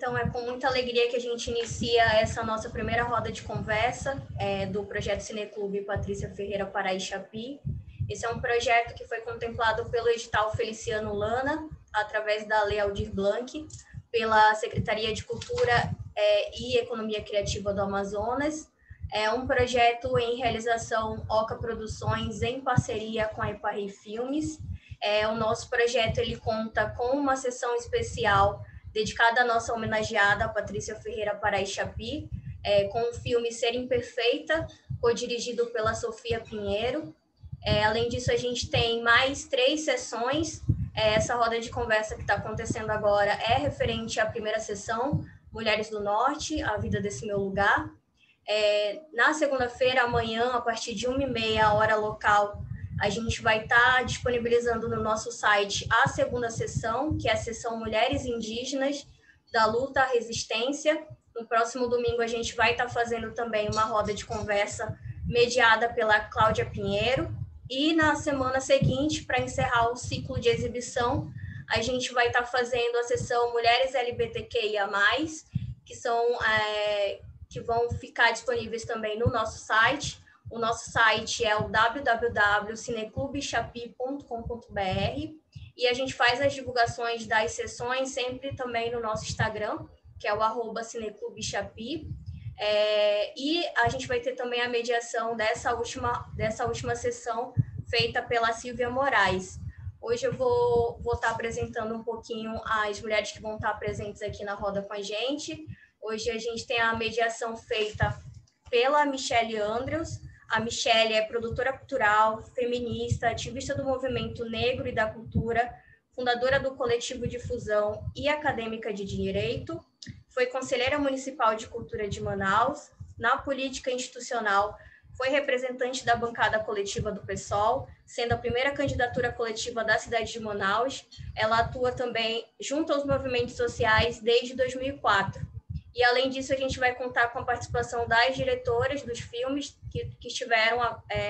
Então, é com muita alegria que a gente inicia essa nossa primeira roda de conversa do projeto Cineclube Patrícia Ferreira Pará e Chapi. Esse é um projeto que foi contemplado pelo edital Feliciano Lana, através da Lei Aldir Blanc, pela Secretaria de Cultura e Economia Criativa do Amazonas. É um projeto em realização Oca Produções, em parceria com a Eparri Filmes. O nosso projeto ele conta com uma sessão especial dedicada à nossa homenageada, a Patrícia Ferreira Pará e Chapi, com o filme Ser Imperfeita, co-dirigido pela Sofia Pinheiro. Além disso, a gente tem mais 3 sessões. Essa roda de conversa que está acontecendo agora é referente à primeira sessão, Mulheres do Norte, A Vida Desse Meu Lugar. Na segunda-feira, amanhã, a partir de 13h30, hora local, a gente vai estar disponibilizando no nosso site a segunda sessão, que é a sessão Mulheres Indígenas, da Luta à Resistência. No próximo domingo, a gente vai estar fazendo também uma roda de conversa mediada pela Cláudia Pinheiro. E na semana seguinte, para encerrar o ciclo de exibição, a gente vai estar fazendo a sessão Mulheres LGBTQIA+, que vão ficar disponíveis também no nosso site. O nosso site é o www.cineclubechapi.com.br e a gente faz as divulgações das sessões sempre também no nosso Instagram, que é o @cineclubechapi. E a gente vai ter também a mediação dessa última sessão feita pela Silvia Moraes. Hoje eu vou estar apresentando um pouquinho as mulheres que vão estar presentes aqui na roda com a gente. Hoje a gente tem a mediação feita pela Michele Andrews. A Michele é produtora cultural, feminista, ativista do movimento negro e da cultura, fundadora do Coletivo Difusão e acadêmica de Direito. Foi conselheira municipal de cultura de Manaus. Na política institucional, foi representante da bancada coletiva do PSOL, sendo a primeira candidatura coletiva da cidade de Manaus. Ela atua também junto aos movimentos sociais desde 2004. E, além disso, a gente vai contar com a participação das diretoras dos filmes que estiveram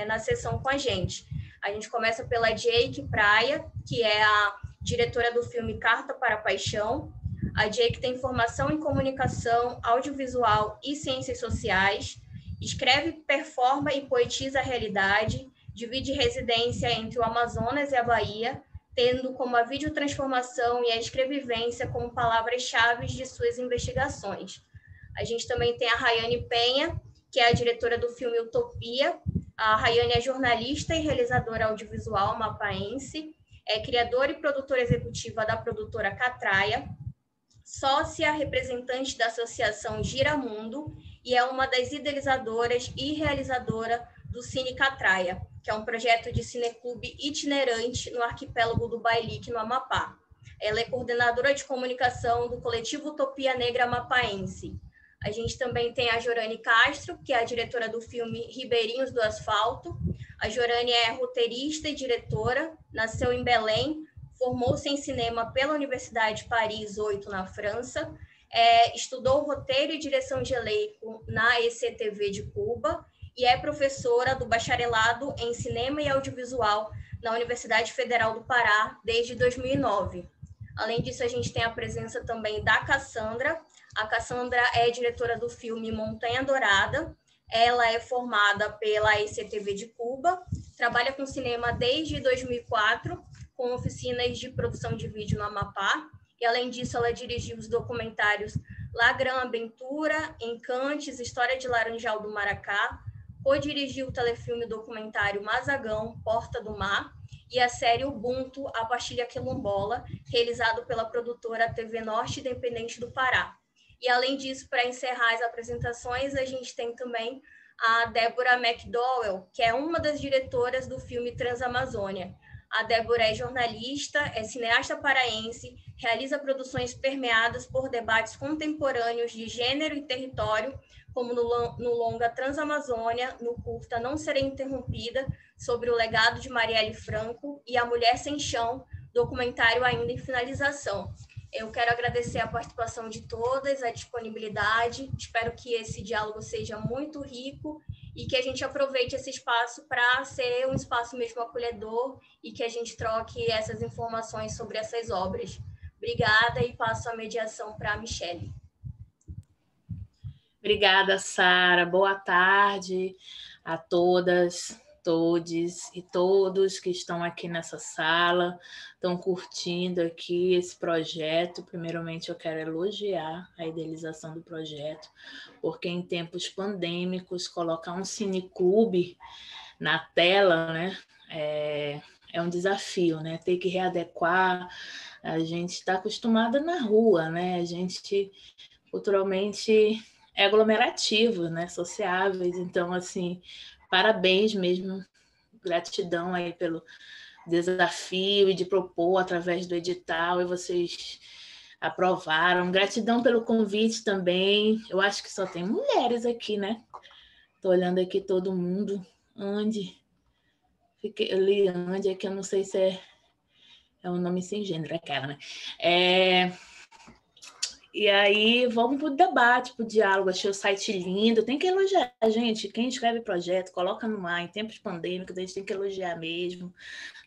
na sessão com a gente. A gente começa pela Jake Praia, que é a diretora do filme Carta para a Paixão. A Jake tem formação em comunicação, audiovisual e ciências sociais, escreve, performa e poetiza a realidade, divide residência entre o Amazonas e a Bahia, tendo como a videotransformação e a escrevivência como palavras-chave de suas investigações. A gente também tem a Rayane Penha, que é a diretora do filme Utopia. A Rayane é jornalista e realizadora audiovisual mapaense, é criadora e produtora executiva da produtora Catraia, sócia representante da Associação Giramundo e é uma das idealizadoras e realizadora do Cine Catraia, que é um projeto de cineclube itinerante no arquipélago do Bailique, no Amapá. Ela é coordenadora de comunicação do coletivo Utopia Negra Amapaense. A gente também tem a Jorane Castro, que é a diretora do filme Ribeirinhos do Asfalto. A Jorane é roteirista e diretora, nasceu em Belém, formou-se em cinema pela Universidade Paris 8, na França, estudou roteiro e direção de elenco na ECTV de Cuba e é professora do bacharelado em cinema e audiovisual na Universidade Federal do Pará desde 2009. Além disso, a gente tem a presença também da Cassandra. A Cassandra é diretora do filme Montanha Dourada. Ela é formada pela ECTV de Cuba, trabalha com cinema desde 2004, com oficinas de produção de vídeo no Amapá, e além disso ela dirigiu os documentários La Gran Aventura, Encantes, História de Laranjal do Maracá, co-dirigiu o telefilme documentário Mazagão, Porta do Mar, e a série Ubuntu, A Pastilha Quilombola, realizado pela produtora TV Norte Independente do Pará. E além disso, para encerrar as apresentações, a gente tem também a Débora McDowell, que é uma das diretoras do filme Transamazônia. A Débora é jornalista, é cineasta paraense, realiza produções permeadas por debates contemporâneos de gênero e território, como no longa Transamazônia, no curta Não Serei Interrompida, sobre o legado de Marielle Franco, e A Mulher Sem Chão, documentário ainda em finalização. Eu quero agradecer a participação de todas, a disponibilidade. Espero que esse diálogo seja muito rico e que a gente aproveite esse espaço para ser um espaço mesmo acolhedor e que a gente troque essas informações sobre essas obras. Obrigada e passo a mediação para a Michele. Obrigada, Sara. Boa tarde a todas, todes e todos que estão aqui nessa sala, estão curtindo aqui esse projeto. Primeiramente, eu quero elogiar a idealização do projeto, porque em tempos pandêmicos, colocar um cineclube na tela, né, é um desafio, né? Ter que readequar. A gente está acostumada na rua, né? A gente culturalmente é aglomerativo, né? Sociáveis. Então, assim, parabéns mesmo, gratidão aí pelo desafio e de propor através do edital, e vocês aprovaram. Gratidão pelo convite também. Eu acho que só tem mulheres aqui, né? Tô olhando aqui todo mundo. Andy, ali, Andy, aqui eu não sei se é um nome sem gênero, aquela, né? E aí, vamos para o debate, para o diálogo. Achei o site lindo. Tem que elogiar, gente. Quem escreve projeto, coloca no ar. Em tempos pandêmicos, a gente tem que elogiar mesmo,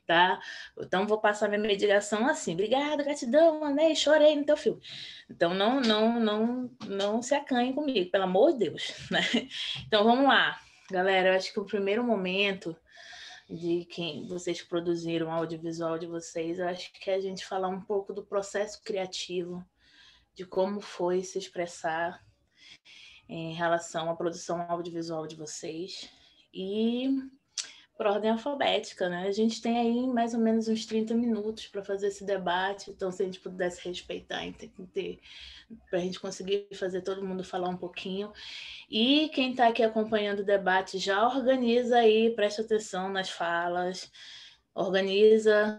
tá? Então, vou passar minha mediação assim. Obrigada, gratidão, amei, chorei no teu filme. Então, não se acanhem comigo, pelo amor de Deus, né? Então, vamos lá. Galera, eu acho que o primeiro momento de quem vocês produziram o audiovisual de vocês, eu acho que é a gente falar um pouco do processo criativo, de como foi se expressar em relação à produção audiovisual de vocês. E por ordem alfabética, né? A gente tem aí mais ou menos uns 30 minutos para fazer esse debate, então se a gente pudesse respeitar, para a gente conseguir fazer todo mundo falar um pouquinho. E quem está aqui acompanhando o debate já organiza aí, presta atenção nas falas, organiza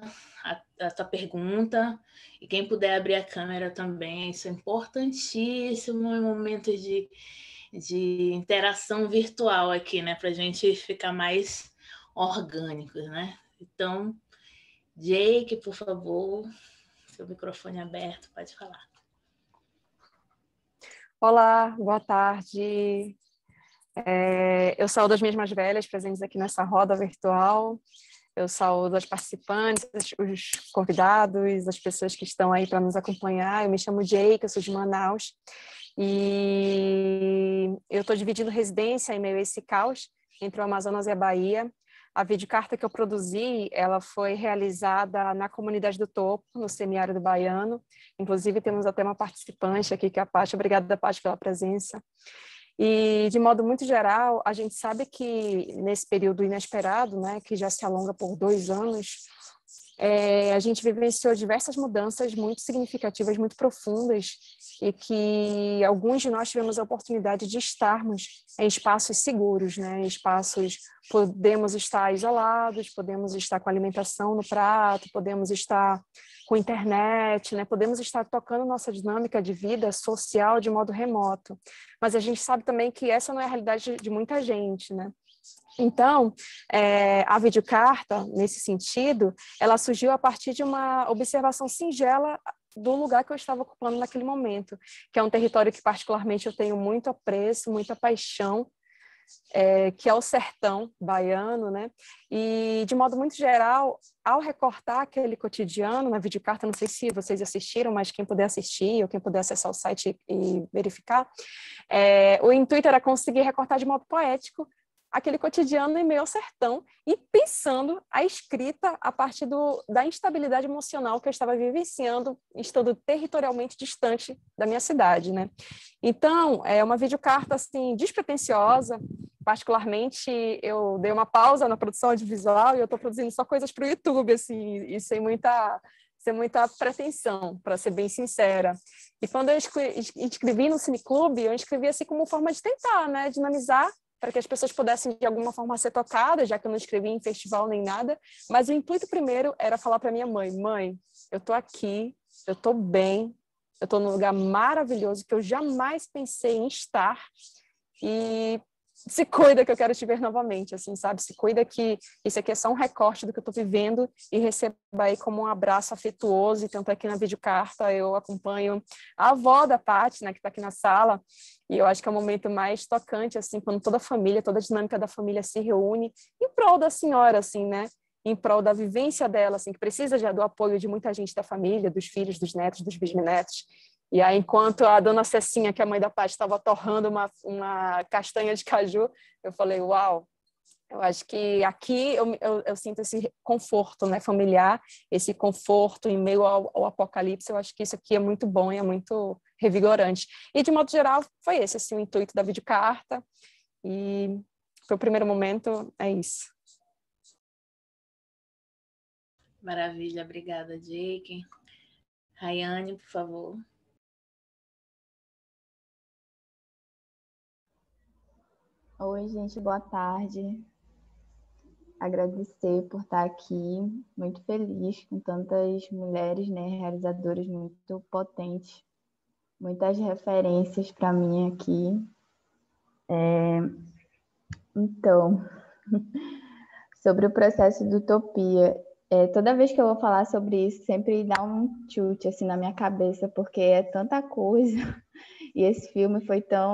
a tua pergunta, e quem puder abrir a câmera também, isso é importantíssimo em momentos de interação virtual aqui, né? Para a gente ficar mais orgânicos, né? Então, Jake, por favor, seu microfone aberto, pode falar. Olá, boa tarde. Eu saúdo as minhas mais velhas presentes aqui nessa roda virtual. Eu saúdo as participantes, os convidados, as pessoas que estão aí para nos acompanhar. Eu me chamo Jake, eu sou de Manaus. E eu estou dividindo residência em meio a esse caos entre o Amazonas e a Bahia. A videocarta que eu produzi, ela foi realizada na comunidade do Topo, no semiárido baiano. Inclusive, temos até uma participante aqui, que é a Paty. Obrigada, Paty, pela presença. E, de modo muito geral, a gente sabe que nesse período inesperado, né, que já se alonga por 2 anos, a gente vivenciou diversas mudanças muito significativas, muito profundas, e que alguns de nós tivemos a oportunidade de estarmos em espaços seguros, né? Em espaços, podemos estar isolados, podemos estar com alimentação no prato, podemos estar com internet, né? Podemos estar tocando nossa dinâmica de vida social de modo remoto. Mas a gente sabe também que essa não é a realidade de muita gente, né? Então, a videocarta, nesse sentido, ela surgiu a partir de uma observação singela do lugar que eu estava ocupando naquele momento, que é um território que particularmente eu tenho muito apreço, muita paixão, que é o sertão baiano, né? E, de modo muito geral, ao recortar aquele cotidiano na videocarta, não sei se vocês assistiram, mas quem puder assistir ou quem puder acessar o site e verificar, o intuito era conseguir recortar de modo poético aquele cotidiano em meio ao sertão e pensando a escrita a partir da instabilidade emocional que eu estava vivenciando, estando territorialmente distante da minha cidade, né? Então, é uma videocarta, assim, despretensiosa. Particularmente, eu dei uma pausa na produção audiovisual e eu estou produzindo só coisas para o YouTube, assim, e sem muita pretensão, para ser bem sincera. E quando eu inscrevi no Cineclube, eu inscrevi assim como forma de tentar, né, dinamizar para que as pessoas pudessem, de alguma forma, ser tocadas, já que eu não escrevi em festival nem nada. Mas o intuito primeiro era falar para minha mãe: mãe, eu estou aqui, eu estou bem, eu estou num lugar maravilhoso que eu jamais pensei em estar, e se cuida que eu quero te ver novamente, assim, sabe? Se cuida que isso aqui é só um recorte do que eu estou vivendo, e receba aí como um abraço afetuoso. E tanto aqui na videocarta eu acompanho a avó da Paty, né, que está aqui na sala, e eu acho que é o momento mais tocante, assim, quando toda a família, toda a dinâmica da família se reúne em prol da senhora, assim, né? Em prol da vivência dela, assim, que precisa já do apoio de muita gente da família, dos filhos, dos netos, dos bisnetos. E aí, enquanto a dona Cecinha, que é a mãe da Paty, estava torrando uma castanha de caju, eu falei, uau, eu acho que aqui eu sinto esse conforto, né, familiar, esse conforto em meio ao apocalipse. Eu acho que isso aqui é muito bom e é muito revigorante. E, de modo geral, foi esse assim, o intuito da videocarta. E, para o primeiro momento, é isso. Maravilha, obrigada, Jake. Rayane, por favor. Oi, gente, boa tarde. Agradecer por estar aqui, muito feliz com tantas mulheres, né, realizadoras muito potentes, muitas referências para mim aqui. Então, sobre o processo de utopia, toda vez que eu vou falar sobre isso, sempre dá um chute assim na minha cabeça, porque é tanta coisa. E esse filme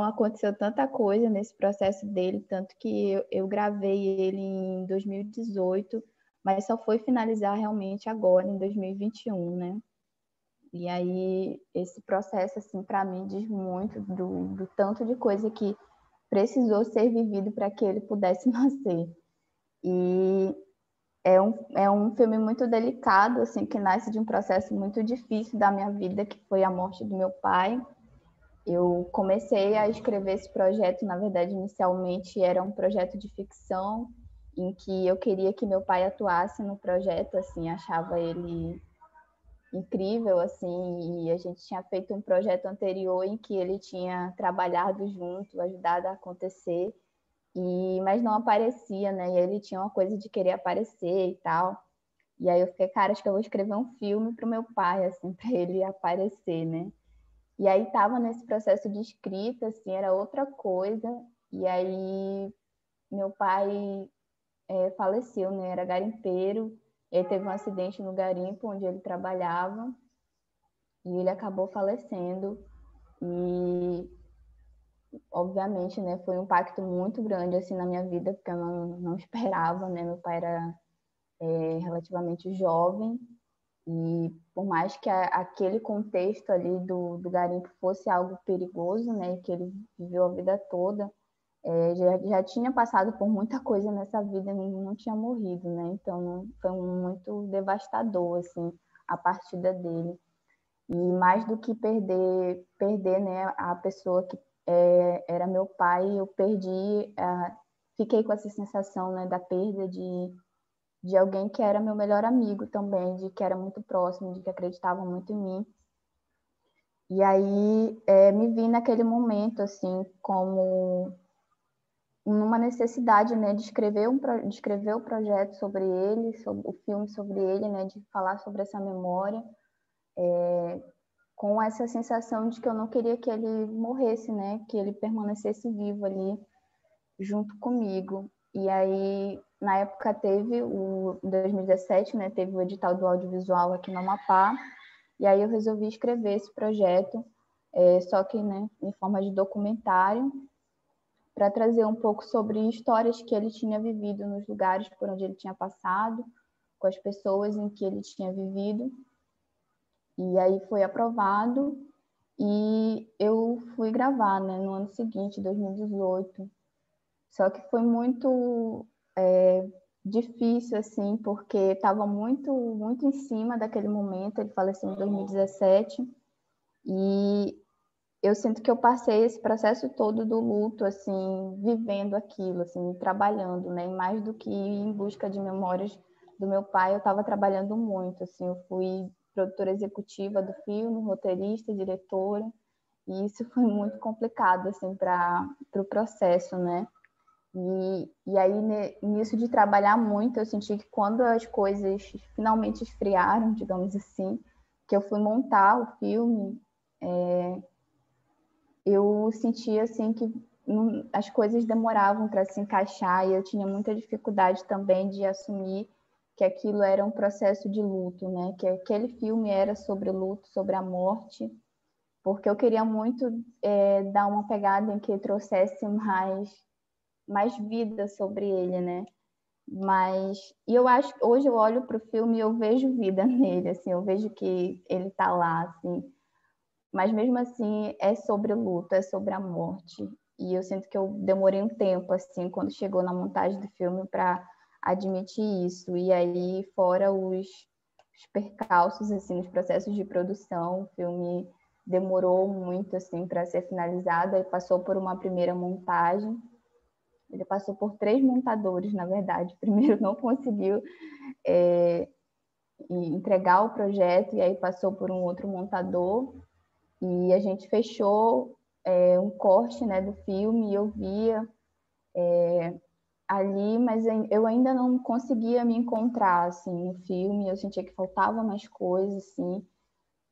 aconteceu tanta coisa nesse processo dele, tanto que eu gravei ele em 2018, mas só foi finalizar realmente agora, em 2021, né? E aí, esse processo, assim, para mim, diz muito do tanto de coisa que precisou ser vivido para que ele pudesse nascer. E é um filme muito delicado, assim, que nasce de um processo muito difícil da minha vida, que foi a morte do meu pai. Eu comecei a escrever esse projeto, na verdade, inicialmente era um projeto de ficção, em que eu queria que meu pai atuasse no projeto, assim, achava ele incrível, assim, e a gente tinha feito um projeto anterior em que ele tinha trabalhado junto, ajudado a acontecer, mas não aparecia, né? E ele tinha uma coisa de querer aparecer e tal. E aí eu fiquei, cara, acho que eu vou escrever um filme pro meu pai, assim, para ele aparecer, né? E aí estava nesse processo de escrita, assim, era outra coisa. E aí meu pai faleceu, né? Era garimpeiro. Ele teve um acidente no garimpo onde ele trabalhava e ele acabou falecendo. E obviamente, né, foi um impacto muito grande assim na minha vida, porque eu não esperava, né? Meu pai era relativamente jovem. E por mais que aquele contexto ali do garimpo fosse algo perigoso, né, que ele viveu a vida toda, já tinha passado por muita coisa nessa vida, não tinha morrido, né? Então foi muito devastador assim a partida dele. E mais do que perder, né, a pessoa que era meu pai, eu fiquei com essa sensação, né, da perda de alguém que era meu melhor amigo também, de que era muito próximo, de que acreditava muito em mim. E aí me vi naquele momento, assim, como numa necessidade, né, de escrever o projeto sobre ele, sobre o filme sobre ele, né, de falar sobre essa memória, com essa sensação de que eu não queria que ele morresse, né, que ele permanecesse vivo ali junto comigo. E aí, na época, em 2017, né, teve o edital do audiovisual aqui no Amapá, e aí eu resolvi escrever esse projeto, só que, né, em forma de documentário, para trazer um pouco sobre histórias que ele tinha vivido nos lugares por onde ele tinha passado, com as pessoas em que ele tinha vivido. E aí foi aprovado e eu fui gravar, né, no ano seguinte, 2018. Só que foi muito difícil, assim, porque estava muito, muito em cima daquele momento. Ele faleceu em 2017 e eu sinto que eu passei esse processo todo do luto, assim, vivendo aquilo, assim, trabalhando, né? E mais do que ir em busca de memórias do meu pai, eu estava trabalhando muito, assim, eu fui produtora executiva do filme, roteirista, diretora, e isso foi muito complicado, assim, para o processo, né? E aí, nisso de trabalhar muito, eu senti que quando as coisas finalmente esfriaram, digamos assim, que eu fui montar o filme, eu senti assim que as coisas demoravam para se encaixar e eu tinha muita dificuldade também de assumir que aquilo era um processo de luto, né? Que aquele filme era sobre luto, sobre a morte, porque eu queria muito dar uma pegada em que trouxesse mais vida sobre ele, né? E eu acho que hoje eu olho para o filme e eu vejo vida nele, assim, eu vejo que ele está lá, assim, mas mesmo assim é sobre luta, é sobre a morte. E eu sinto que eu demorei um tempo, assim, quando chegou na montagem do filme, para admitir isso. E aí, fora os percalços, assim, nos processos de produção, o filme demorou muito, assim, para ser finalizado. Aí passou por uma primeira montagem. Ele passou por 3 montadores, na verdade. Primeiro não conseguiu entregar o projeto, e aí passou por um outro montador. E a gente fechou um corte, né, do filme, e eu via ali, mas eu ainda não conseguia me encontrar, assim, no filme. Eu sentia que faltava mais coisas, assim.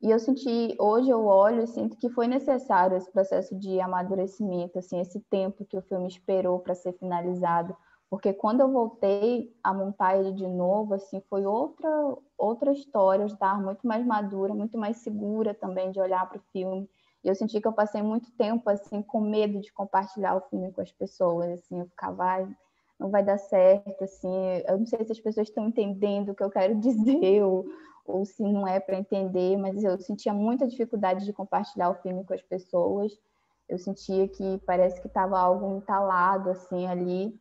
E eu senti, hoje eu olho e sinto que foi necessário esse processo de amadurecimento, assim, esse tempo que o filme esperou para ser finalizado, porque quando eu voltei a montar ele de novo, assim, foi outra história. Eu estava muito mais madura, muito mais segura também de olhar para o filme. E eu senti que eu passei muito tempo, assim, com medo de compartilhar o filme com as pessoas, assim, eu ficava, não vai dar certo, assim, eu não sei se as pessoas estão entendendo o que eu quero dizer, ou se não é para entender, mas eu sentia muita dificuldade de compartilhar o filme com as pessoas. Eu sentia que parece que estava algo entalado, assim, ali.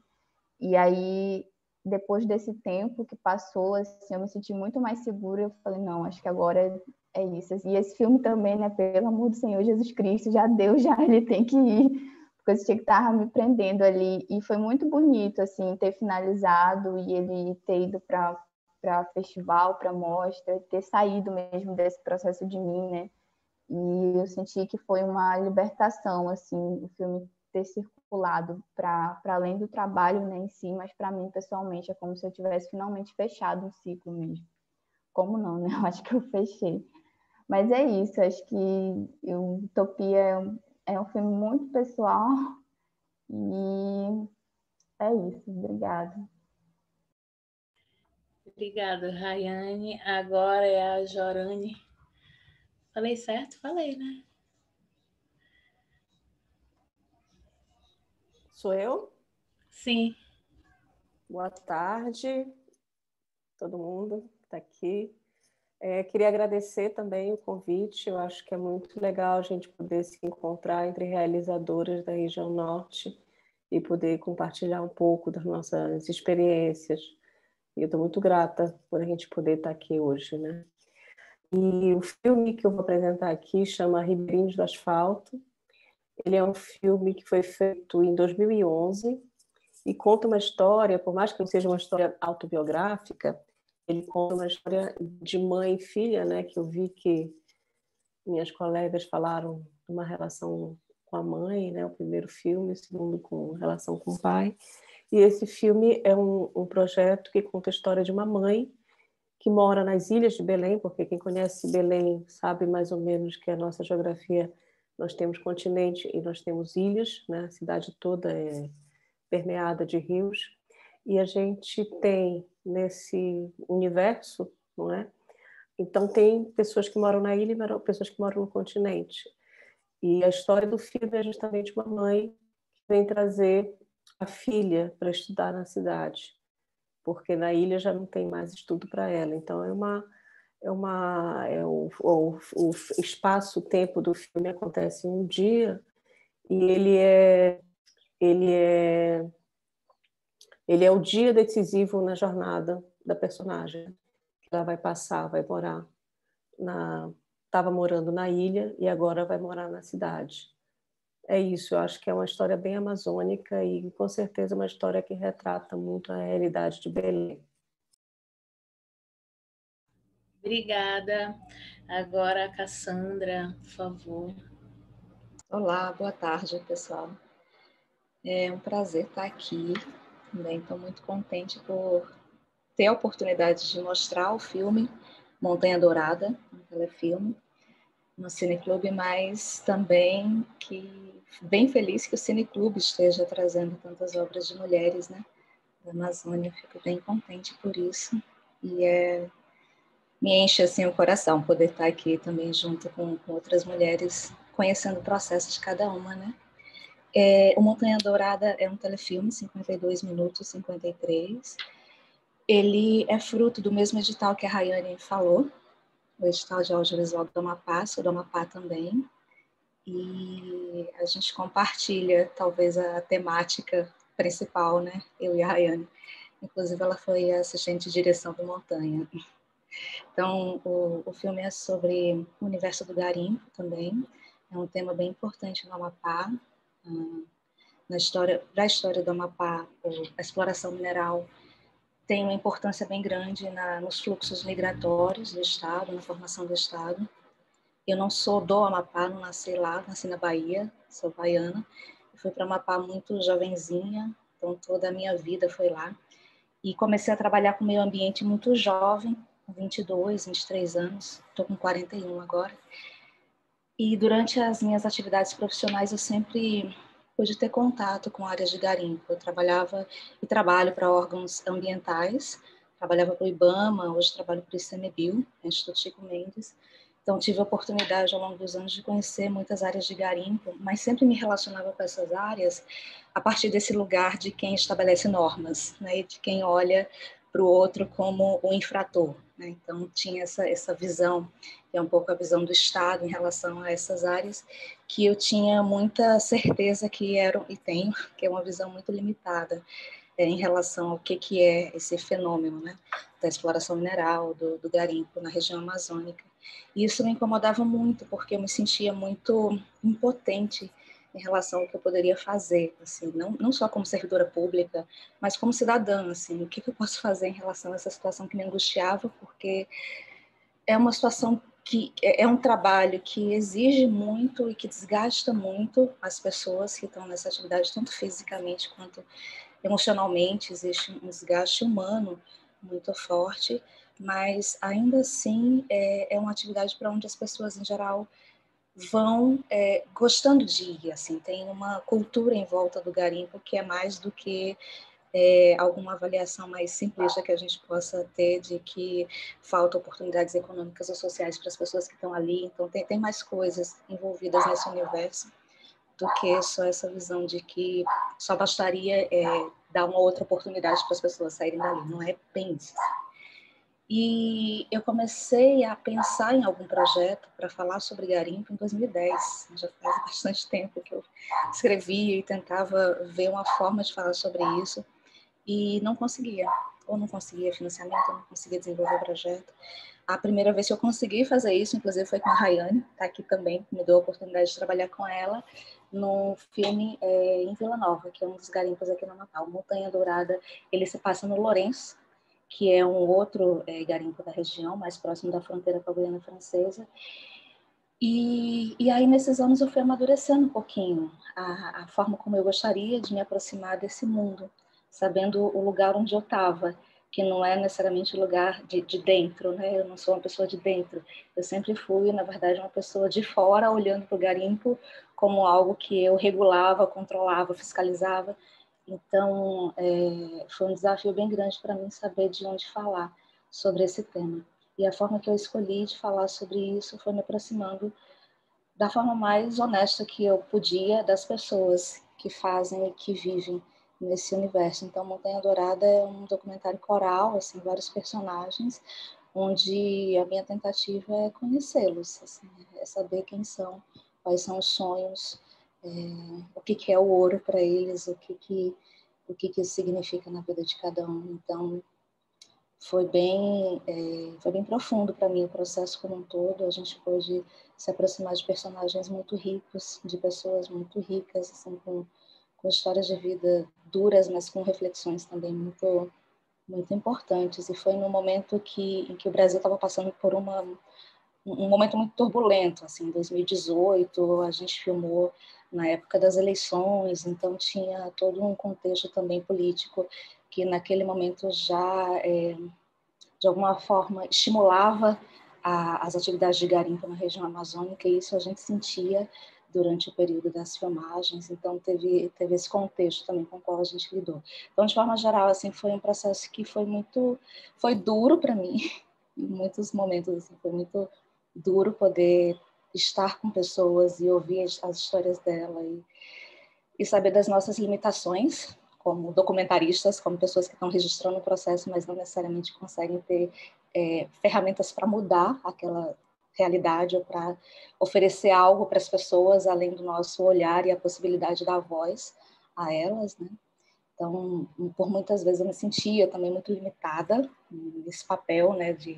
E aí, depois desse tempo que passou, assim, eu me senti muito mais segura. Eu falei, não, acho que agora é isso. E esse filme também, né, pelo amor do Senhor Jesus Cristo, já deu, já, ele tem que ir, porque eu sentia que estava me prendendo ali. E foi muito bonito, assim, ter finalizado e ele ter ido para festival, para mostra, ter saído mesmo desse processo de mim, né? E eu senti que foi uma libertação, assim, o filme ter circulado para além do trabalho, né, em si, mas para mim, pessoalmente, é como se eu tivesse finalmente fechado um ciclo mesmo. Como não, né? Eu acho que eu fechei. Mas é isso, acho que Utopia é um filme muito pessoal e é isso. Obrigada. Obrigada, Rayane. Agora é a Jorane. Falei certo? Falei, né? Sou eu? Sim. Boa tarde, todo mundo que está aqui. Queria agradecer também o convite. Eu acho que é muito legal a gente poder se encontrar entre realizadoras da região norte e poder compartilhar um pouco das nossas experiências. E eu estou muito grata por a gente poder estar aqui hoje, né? E o filme que eu vou apresentar aqui chama Ribeirinhos do Asfalto. Ele é um filme que foi feito em 2011 e conta uma história, por mais que não seja uma história autobiográfica, ele conta uma história de mãe e filha, né? Que eu vi que minhas colegas falaram de uma relação com a mãe, né? O primeiro filme, o segundo com relação com o pai. E esse filme é um projeto que conta a história de uma mãe que mora nas ilhas de Belém, porque quem conhece Belém sabe mais ou menos que a nossa geografia, nós temos continente e nós temos ilhas, né? A cidade toda é permeada de rios, e a gente tem nesse universo, não é? Então tem pessoas que moram na ilha e pessoas que moram no continente. E a história do filme é justamente uma mãe que vem trazer a filha para estudar na cidade, porque na ilha já não tem mais estudo para ela. Então o espaço-tempo do filme acontece em um dia e ele é o dia decisivo na jornada da personagem. Ela vai passar, vai morar estava morando na ilha e agora vai morar na cidade. É isso, eu acho que é uma história bem amazônica e com certeza uma história que retrata muito a realidade de Belém. Obrigada. Agora a Cassandra, por favor. Olá, boa tarde, pessoal. É um prazer estar aqui. Também estou muito contente por ter a oportunidade de mostrar o filme Montanha Dourada, um telefilme, no Cineclube, mas também bem feliz que o Cineclube esteja trazendo tantas obras de mulheres, né, da Amazônia. Fico bem contente por isso e me enche assim o coração poder estar aqui também junto com outras mulheres, conhecendo o processo de cada uma, né? O Montanha Dourada é um telefilme, 52 minutos, 53. Ele é fruto do mesmo edital que a Rayane falou, o edital de audiovisual do Amapá, sou do Amapá também. e a gente compartilha talvez a temática principal, né? Eu e a Rayane. Inclusive, ela foi assistente de direção do Montanha. Então, o filme é sobre o universo do garimpo também. É um tema bem importante no Amapá. Da história do Amapá, a exploração mineral tem uma importância bem grande nos fluxos migratórios do Estado, na formação do Estado. Eu não sou do Amapá, não nasci lá, nasci na Bahia, sou baiana. Eu fui para o Amapá muito jovenzinha, então toda a minha vida foi lá. E comecei a trabalhar com o meio ambiente muito jovem, com 22, 23 anos, estou com 41 agora. E durante as minhas atividades profissionais eu sempre pude ter contato com áreas de garimpo. Eu trabalhava e trabalho para órgãos ambientais, trabalhava para o IBAMA, hoje trabalho para o ICMBio, Instituto Chico Mendes. Então tive a oportunidade ao longo dos anos de conhecer muitas áreas de garimpo, mas sempre me relacionava com essas áreas a partir desse lugar de quem estabelece normas, né, e de quem olha para o outro como o infrator, né? Então tinha essa visão, que é um pouco a visão do Estado em relação a essas áreas, que eu tinha muita certeza que eram, e tenho, que é uma visão muito limitada em relação ao que é esse fenômeno, né, da exploração mineral, do garimpo na região amazônica. E isso me incomodava muito, porque eu me sentia muito impotente em relação ao que eu poderia fazer, assim, não só como servidora pública, mas como cidadã, assim, o que eu posso fazer em relação a essa situação que me angustiava, porque é uma situação que é um trabalho que exige muito e que desgasta muito as pessoas que estão nessa atividade, tanto fisicamente quanto emocionalmente. Existe um desgaste humano muito forte, mas ainda assim é uma atividade para onde as pessoas em geral vão gostando de ir, assim, tem uma cultura em volta do garimpo que é mais do que alguma avaliação mais simplista que a gente possa ter de que falta oportunidades econômicas ou sociais para as pessoas que estão ali. Então tem mais coisas envolvidas nesse universo do que só essa visão de que só bastaria dar uma outra oportunidade para as pessoas saírem dali. Não é bem isso. E eu comecei a pensar em algum projeto para falar sobre garimpo em 2010. Já faz bastante tempo que eu escrevia e tentava ver uma forma de falar sobre isso e não conseguia. Ou não conseguia financiamento, ou não conseguia desenvolver o projeto. A primeira vez que eu consegui fazer isso, inclusive, foi com a Rayane, está aqui também, me deu a oportunidade de trabalhar com ela no filme em Vila Nova, que é um dos garimpos aqui no Natal. Montanha Dourada, ele se passa no Lourenço, que é um outro garimpo da região, mais próximo da fronteira com a Guiana Francesa. E aí, nesses anos, eu fui amadurecendo um pouquinho a forma como eu gostaria de me aproximar desse mundo, sabendo o lugar onde eu estava, que não é necessariamente o lugar de dentro, né? Eu não sou uma pessoa de dentro. Eu sempre fui, na verdade, uma pessoa de fora, olhando para o garimpo como algo que eu regulava, controlava, fiscalizava. Então, foi um desafio bem grande para mim saber de onde falar sobre esse tema. E a forma que eu escolhi de falar sobre isso foi me aproximando da forma mais honesta que eu podia das pessoas que fazem e que vivem nesse universo. Então, Montanha Dourada é um documentário coral, assim, vários personagens, onde a minha tentativa é conhecê-los, assim, é saber quem são, quais são os sonhos, o que é o ouro para eles, o que isso significa na vida de cada um. Então, foi bem profundo para mim o processo como um todo. A gente pôde se aproximar de personagens muito ricos, de pessoas muito ricas, assim, com histórias de vida duras, mas com reflexões também muito, muito importantes. E foi no momento em que o Brasil estava passando por um momento muito turbulento, assim, em 2018, a gente filmou na época das eleições, então tinha todo um contexto também político que naquele momento já, de alguma forma, estimulava as atividades de garimpo na região amazônica, e isso a gente sentia durante o período das filmagens, então teve esse contexto também com o qual a gente lidou. Então, de forma geral, assim, foi um processo que foi duro para mim, em muitos momentos, assim, foi muito duro poder estar com pessoas e ouvir as histórias dela e saber das nossas limitações como documentaristas, como pessoas que estão registrando o processo, mas não necessariamente conseguem ter ferramentas para mudar aquela realidade ou para oferecer algo para as pessoas além do nosso olhar e a possibilidade de dar voz a elas, né? Então, por muitas vezes eu me sentia também muito limitada nesse papel, né, de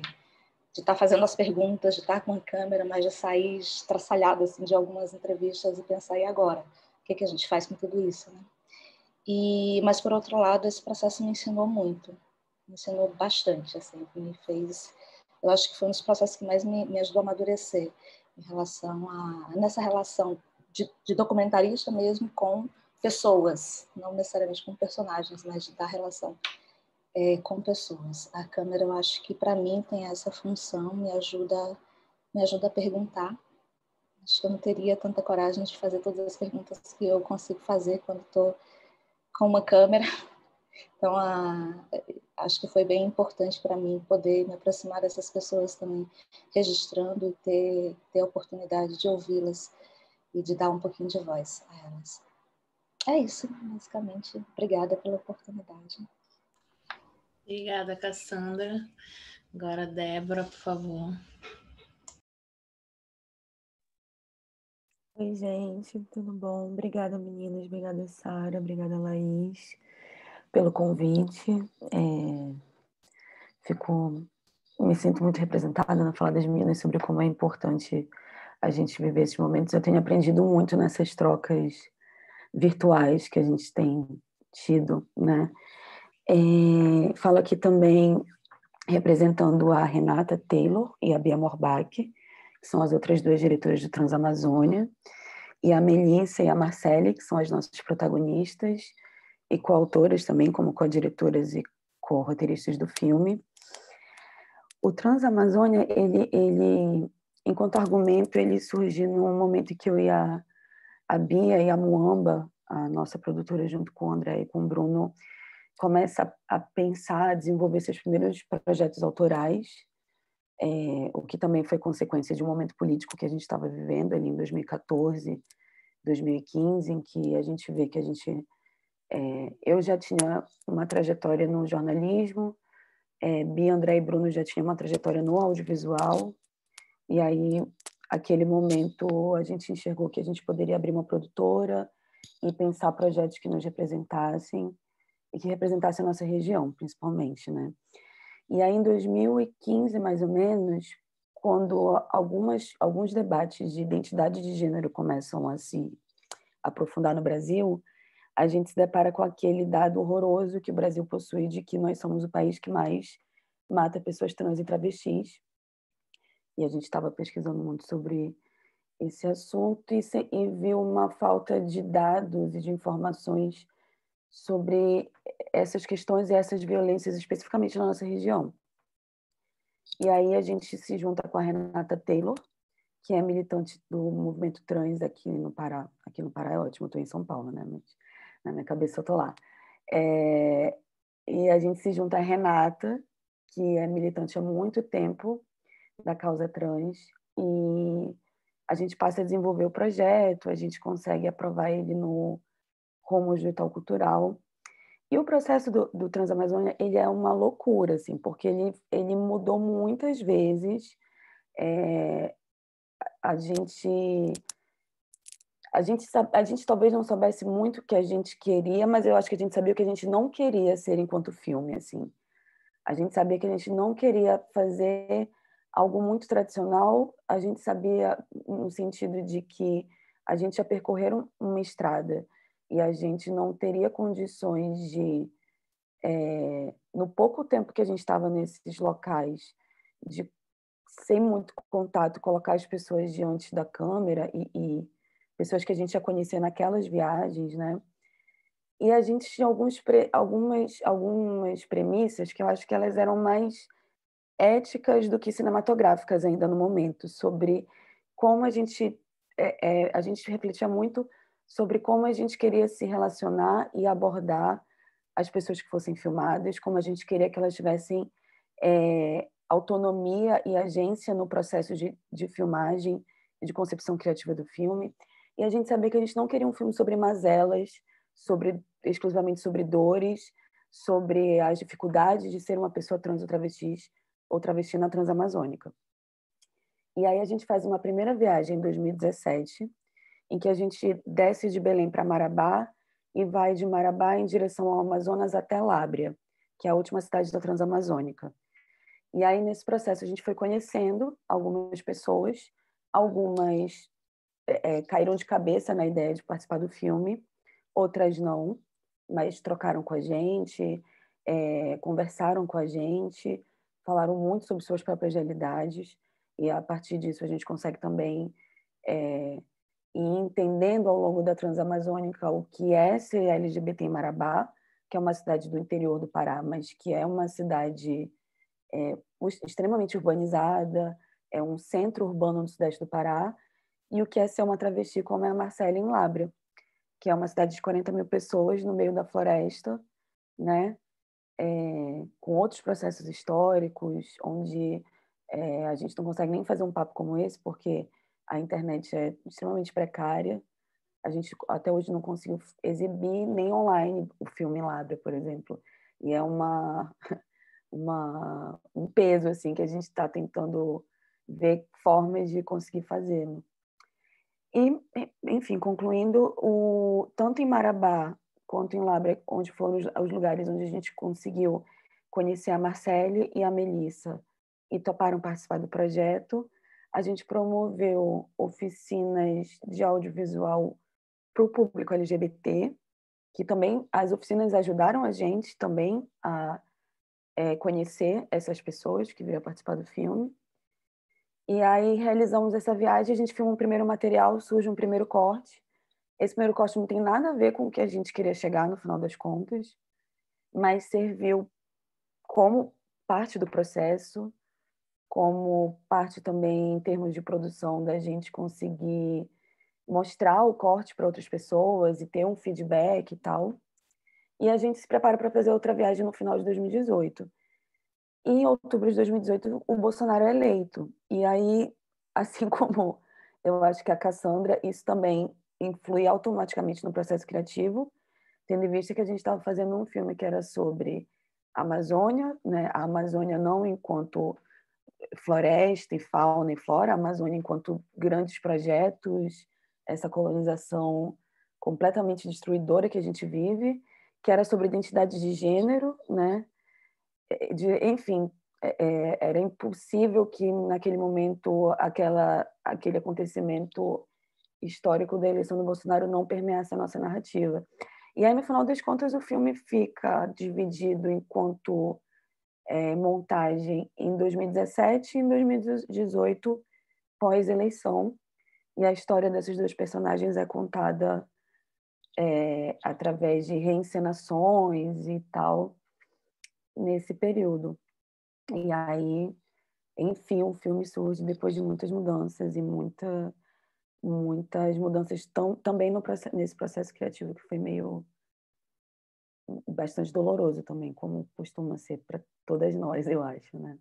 estar fazendo as perguntas, de estar com a câmera, mas de sair estraçalhada assim, de algumas entrevistas e pensar, e agora? O que a gente faz com tudo isso, né? Mas, por outro lado, esse processo me ensinou muito, me ensinou bastante, assim, me fez... Eu acho que foi um dos processos que mais me ajudou a amadurecer nessa relação de documentarista mesmo com pessoas, não necessariamente com personagens, mas da relação com pessoas. A câmera, eu acho que para mim tem essa função, me ajuda a perguntar. Acho que eu não teria tanta coragem de fazer todas as perguntas que eu consigo fazer quando estou com uma câmera. Então, acho que foi bem importante para mim poder me aproximar dessas pessoas também, registrando e ter a oportunidade de ouvi-las e de dar um pouquinho de voz a elas. É isso, basicamente. Obrigada pela oportunidade. Obrigada, Cassandra. Agora, Débora, por favor. Oi, gente, tudo bom? Obrigada, meninas. Obrigada, Sara. Obrigada, Laís, pelo convite. Me sinto muito representada na fala das meninas sobre como é importante a gente viver esses momentos. Eu tenho aprendido muito nessas trocas virtuais que a gente tem tido, né? Falo aqui também representando a Renata Taylor e a Bia Morbach, que são as outras duas diretoras do Transamazônia, e a Melissa e a Marcele, que são as nossas protagonistas e coautoras também, como co-diretoras e co-roteiristas do filme. O Transamazônia, ele, enquanto argumento, ele surgiu num momento em que eu e a Bia e a Muamba, a nossa produtora, junto com o André e com o Bruno, começa a pensar, a desenvolver seus primeiros projetos autorais, o que também foi consequência de um momento político que a gente estava vivendo ali em 2014, 2015, em que a gente vê que eu já tinha uma trajetória no jornalismo, Bia, André e Bruno já tinham uma trajetória no audiovisual, e aí, aquele momento, a gente enxergou que a gente poderia abrir uma produtora e pensar projetos que nos representassem e que representassem a nossa região, principalmente, né? E aí, em 2015, mais ou menos, quando alguns debates de identidade de gênero começam a se aprofundar no Brasil, a gente se depara com aquele dado horroroso que o Brasil possui de que nós somos o país que mais mata pessoas trans e travestis. E a gente estava pesquisando muito sobre esse assunto e viu uma falta de dados e de informações sobre essas questões e essas violências especificamente na nossa região. E aí a gente se junta com a Renata Taylor, que é militante do movimento trans aqui no Pará. Aqui no Pará é ótimo, eu estou em São Paulo, né? Mas na minha cabeça eu estou lá. E a gente se junta a Renata, que é militante há muito tempo da causa trans, e a gente passa a desenvolver o projeto, a gente consegue aprovar ele no Rumos do Itaú Cultural. E o processo do Transamazônia, ele é uma loucura, assim, porque ele mudou muitas vezes. A gente talvez não soubesse muito o que a gente queria, mas eu acho que a gente sabia o que a gente não queria ser enquanto filme, assim. A gente sabia que a gente não queria fazer algo muito tradicional, a gente sabia no sentido de que a gente ia percorrer uma estrada e a gente não teria condições de, no pouco tempo que a gente estava nesses locais, de sem muito contato, colocar as pessoas diante da câmera e pessoas que a gente já conhecia naquelas viagens, né? E a gente tinha algumas premissas que eu acho que elas eram mais éticas do que cinematográficas ainda no momento, sobre como a gente refletia muito sobre como a gente queria se relacionar e abordar as pessoas que fossem filmadas, como a gente queria que elas tivessem autonomia e agência no processo de filmagem e de concepção criativa do filme. E a gente sabia que a gente não queria um filme sobre mazelas, exclusivamente sobre dores, sobre as dificuldades de ser uma pessoa trans ou travesti na Transamazônica. E aí a gente faz uma primeira viagem em 2017, em que a gente desce de Belém para Marabá e vai de Marabá em direção ao Amazonas até Lábrea, que é a última cidade da Transamazônica. E aí, nesse processo, a gente foi conhecendo algumas pessoas, algumas caíram de cabeça na ideia de participar do filme, outras não, mas trocaram com a gente, conversaram com a gente, falaram muito sobre suas próprias realidades, e a partir disso a gente consegue também ir entendendo ao longo da Transamazônica o que é ser LGBT em Marabá, que é uma cidade do interior do Pará, mas que é uma cidade extremamente urbanizada, é um centro urbano no sudeste do Pará, e o que é ser uma travesti como é a Marcela em Lábrea, que é uma cidade de 40 mil pessoas no meio da floresta, né? Com outros processos históricos, onde a gente não consegue nem fazer um papo como esse, porque a internet é extremamente precária. A gente até hoje não conseguiu exibir nem online o filme Lábrea, por exemplo. E é um peso assim que a gente está tentando ver formas de conseguir fazer, né? E, enfim, concluindo, tanto em Marabá quanto em Lábrea, onde foram os lugares onde a gente conseguiu conhecer a Marcele e a Melissa e toparam participar do projeto, a gente promoveu oficinas de audiovisual para o público LGBT, que também as oficinas ajudaram a gente também a conhecer essas pessoas que vieram participar do filme. E aí realizamos essa viagem, a gente filma um primeiro material, surge um primeiro corte. Esse primeiro corte não tem nada a ver com o que a gente queria chegar no final das contas, mas serviu como parte do processo, como parte também em termos de produção da gente conseguir mostrar o corte para outras pessoas e ter um feedback e tal. E a gente se prepara para fazer outra viagem no final de 2018. E em outubro de 2018, o Bolsonaro é eleito. E aí, assim como eu acho que a Cassandra, isso também influi automaticamente no processo criativo, tendo em vista que a gente estava fazendo um filme que era sobre a Amazônia, né? A Amazônia não enquanto floresta e fauna e flora, a Amazônia enquanto grandes projetos, essa colonização completamente destruidora que a gente vive, que era sobre identidade de gênero, né? Enfim, era impossível que naquele momento aquele acontecimento histórico da eleição do Bolsonaro não permeasse a nossa narrativa. E aí, no final das contas, o filme fica dividido enquanto montagem em 2017 e em 2018, pós-eleição. E a história desses dois personagens é contada através de reencenações e tal, nesse período. E aí, enfim, o filme surge depois de muitas mudanças e muitas mudanças também nesse processo criativo, que foi meio bastante doloroso também, como costuma ser para todas nós, eu acho, né?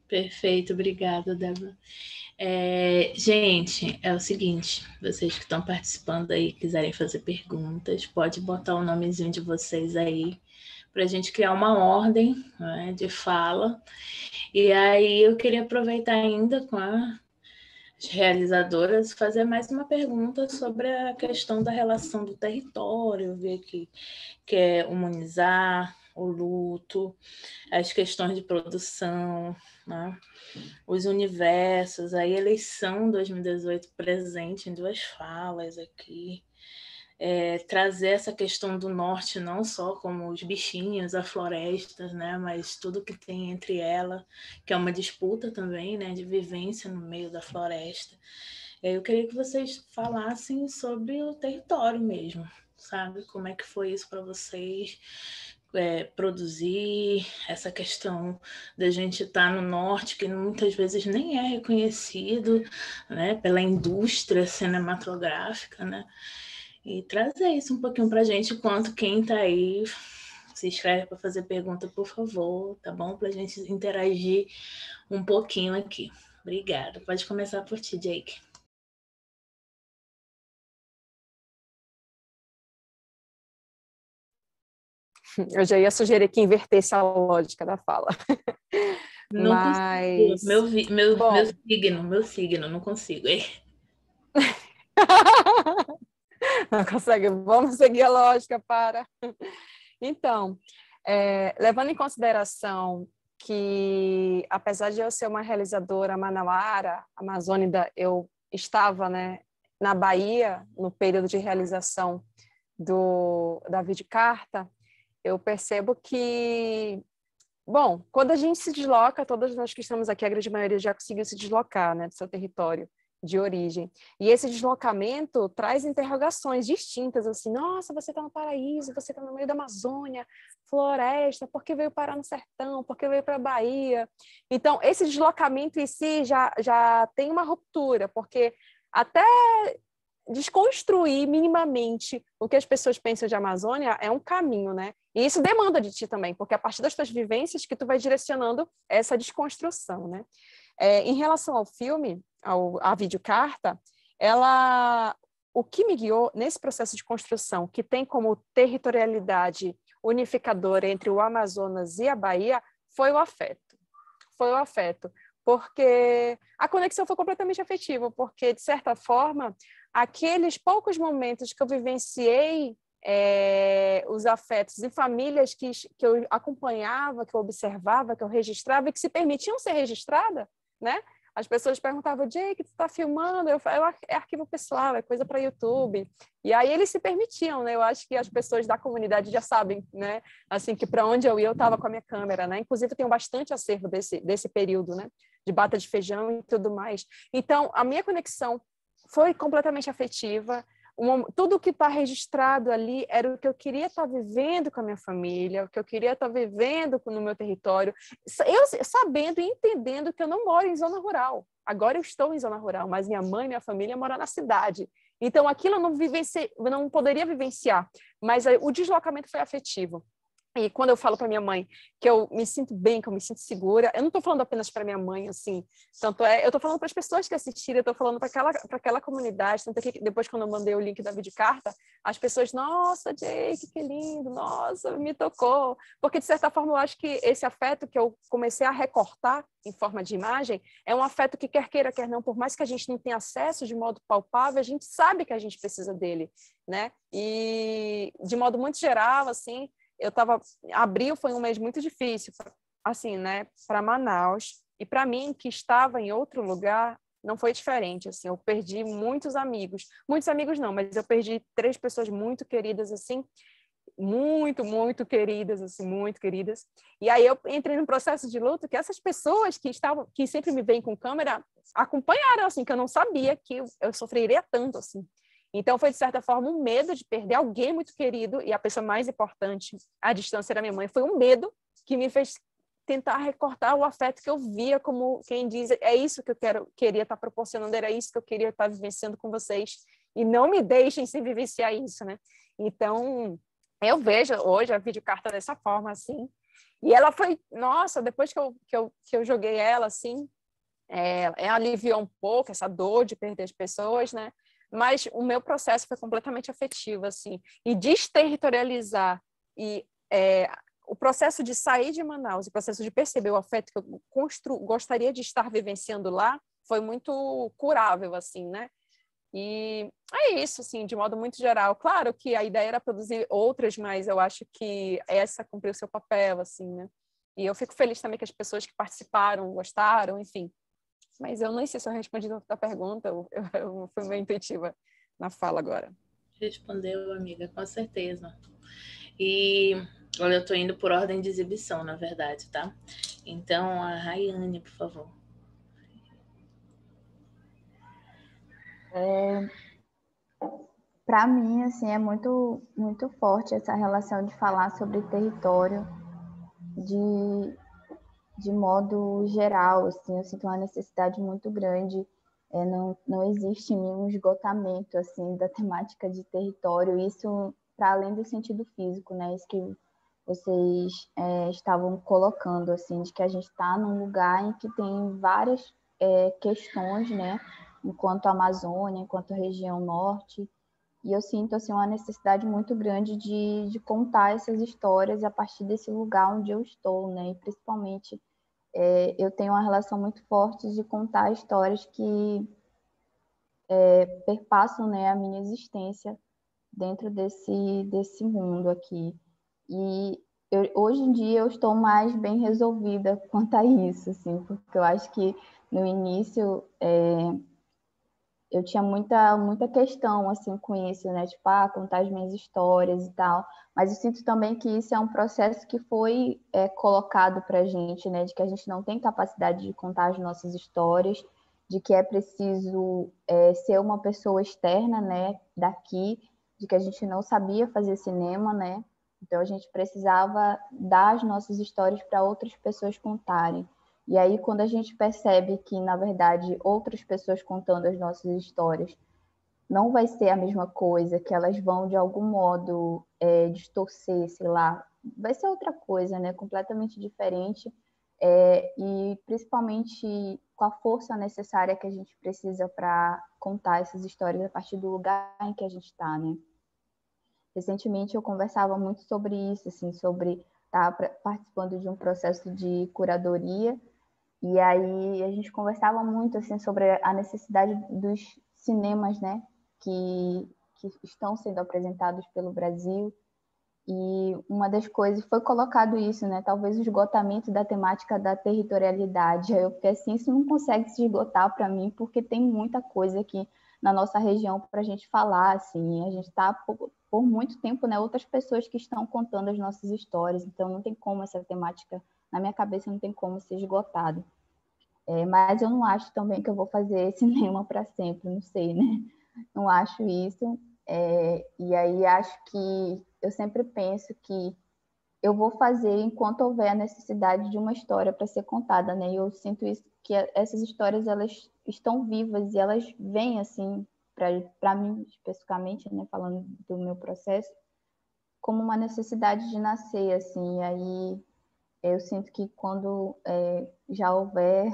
Perfeito, obrigada, Débora. Gente, é o seguinte, vocês que estão participando aí, quiserem fazer perguntas, pode botar o nomezinho de vocês aí, para a gente criar uma ordem, né, de fala. E aí eu queria aproveitar ainda com as realizadoras, fazer mais uma pergunta sobre a questão da relação do território, ver que quer humanizar o luto, as questões de produção, né? Os universos, a eleição 2018 presente em duas falas aqui, trazer essa questão do norte não só como os bichinhos, as florestas, né, mas tudo que tem entre ela, que é uma disputa também, né, de vivência no meio da floresta. Eu queria que vocês falassem sobre o território mesmo, sabe? Como é que foi isso para vocês? Produzir essa questão da gente estar no norte, que muitas vezes nem é reconhecido, né, pela indústria cinematográfica, né? E trazer isso um pouquinho para a gente, enquanto quem está aí se inscreve para fazer pergunta, por favor, tá bom? Para a gente interagir um pouquinho aqui. Obrigada. Pode começar por ti, Jake. Eu já ia sugerir que invertesse a lógica da fala. Não consigo. Mas, Meu bom, signo, não consigo. não consegue. Vamos seguir a lógica para. Então, levando em consideração que, apesar de eu ser uma realizadora manauara, amazônica, eu estava, né, na Bahia, no período de realização da videocarta, eu percebo que, bom, quando a gente se desloca, todas nós que estamos aqui, a grande maioria já conseguiu se deslocar, né, do seu território de origem. E esse deslocamento traz interrogações distintas, assim, nossa, você está no paraíso, você está no meio da Amazônia, floresta, por que veio parar no sertão, por que veio para a Bahia? Então, esse deslocamento em si já tem uma ruptura, porque até desconstruir minimamente o que as pessoas pensam de Amazônia é um caminho, né? E isso demanda de ti também, porque é a partir das tuas vivências que tu vai direcionando essa desconstrução, né? Em relação ao filme, à videocarta, o que me guiou nesse processo de construção, que tem como territorialidade unificadora entre o Amazonas e a Bahia, foi o afeto. Foi o afeto, porque a conexão foi completamente afetiva, porque, de certa forma, aqueles poucos momentos que eu vivenciei os afetos em famílias que eu acompanhava, que eu observava, que eu registrava e que se permitiam ser registradas, né? As pessoas perguntavam, Jake, tu está filmando? Eu falo, é arquivo pessoal, é coisa para YouTube. E aí eles se permitiam, né? Eu acho que as pessoas da comunidade já sabem, né? Assim, que para onde eu ia, eu estava com a minha câmera, né? Inclusive, eu tenho bastante acervo desse período, né? De bata de feijão e tudo mais. Então, a minha conexão foi completamente afetiva. Tudo que está registrado ali era o que eu queria estar vivendo com a minha família, o que eu queria estar vivendo no meu território, eu sabendo e entendendo que eu não moro em zona rural. Agora eu estou em zona rural, mas minha mãe e minha família moram na cidade. Então, aquilo eu não poderia vivenciar, mas o deslocamento foi afetivo. E quando eu falo para minha mãe que eu me sinto bem, que eu me sinto segura, eu não estou falando apenas para minha mãe, assim, eu estou falando para as pessoas que assistiram, eu estou falando para aquela comunidade, tanto que depois quando eu mandei o link da videocarta, as pessoas, nossa, Jake, que lindo, nossa, me tocou, porque de certa forma eu acho que esse afeto que eu comecei a recortar em forma de imagem, é um afeto que quer queira, quer não, por mais que a gente não tenha acesso de modo palpável, a gente sabe que a gente precisa dele, né? E de modo muito geral, assim, abril foi um mês muito difícil, assim, né, para Manaus, e para mim, que estava em outro lugar, não foi diferente, assim, eu perdi muitos amigos não, mas eu perdi 3 pessoas muito queridas, assim, muito queridas, assim, muito queridas, e aí eu entrei num processo de luto que essas pessoas que sempre me veem com câmera, acompanharam, assim, que eu não sabia que eu sofreria tanto, assim. Então, foi, de certa forma, um medo de perder alguém muito querido, e a pessoa mais importante, à distância, era minha mãe. Foi um medo que me fez tentar recortar o afeto que eu via, como quem diz, é isso que eu queria estar proporcionando, era isso que eu queria estar vivenciando com vocês, e não me deixem sem vivenciar isso, né? Então, eu vejo hoje a videocarta dessa forma, assim, e ela foi, nossa, depois que eu joguei ela, assim, aliviou um pouco essa dor de perder as pessoas, né? Mas o meu processo foi completamente afetivo, assim, e desterritorializar o processo de sair de Manaus, o processo de perceber o afeto que eu gostaria de estar vivenciando lá, foi muito curável, assim, né? E é isso, assim, de modo muito geral. Claro que a ideia era produzir outras, mas eu acho que essa cumpriu seu papel, assim, né? E eu fico feliz também que as pessoas que participaram gostaram, enfim. Mas eu não sei se eu respondi a pergunta, eu fui meio intuitiva na fala agora. Respondeu, amiga, com certeza. E olha, eu estou indo por ordem de exibição, na verdade, tá? Então, a Rayane, por favor. Para mim, assim, é muito, muito forte essa relação de falar sobre território de modo geral, assim, eu sinto uma necessidade muito grande. Não existe em mim um esgotamento, assim, da temática de território, isso para além do sentido físico, né? Isso que vocês estavam colocando, assim, de que a gente está num lugar em que tem várias questões, né? Enquanto Amazônia, enquanto região norte, e eu sinto, assim, uma necessidade muito grande de contar essas histórias a partir desse lugar onde eu estou, né? E principalmente eu tenho uma relação muito forte de contar histórias que perpassam, né, a minha existência dentro desse mundo aqui. E hoje em dia eu estou mais bem resolvida quanto a isso, assim, porque eu acho que no início eu tinha muita questão assim com isso, né? Tipo, contar as minhas histórias e tal. Mas eu sinto também que isso é um processo que foi colocado para a gente, né? De que a gente não tem capacidade de contar as nossas histórias, de que é preciso ser uma pessoa externa, né? Daqui, de que a gente não sabia fazer cinema, né? Então a gente precisava dar as nossas histórias para outras pessoas contarem. E aí, quando a gente percebe que, na verdade, outras pessoas contando as nossas histórias não vai ser a mesma coisa, que elas vão, de algum modo, distorcer, sei lá, vai ser outra coisa, né? Completamente diferente, e principalmente com a força necessária que a gente precisa para contar essas histórias a partir do lugar em que a gente está, né? Recentemente eu conversava muito sobre isso, assim, sobre estar participando de um processo de curadoria. E aí a gente conversava muito assim sobre a necessidade dos cinemas, né, que estão sendo apresentados pelo Brasil. E uma das coisas foi colocado isso, né, talvez o esgotamento da temática da territorialidade. Aí eu fiquei assim, isso não consegue se esgotar para mim, porque tem muita coisa aqui na nossa região para a gente falar, assim. A gente está por muito tempo, né, outras pessoas que estão contando as nossas histórias. Então não tem como essa temática, na minha cabeça, não tem como ser esgotada. Mas eu não acho também que eu vou fazer cinema para sempre, não sei, né? Não acho isso. E aí acho que eu sempre penso que eu vou fazer enquanto houver a necessidade de uma história para ser contada, né? E eu sinto isso, que essas histórias elas estão vivas e elas vêm assim para mim especificamente, né? Falando do meu processo, como uma necessidade de nascer, assim. E aí eu sinto que quando já houver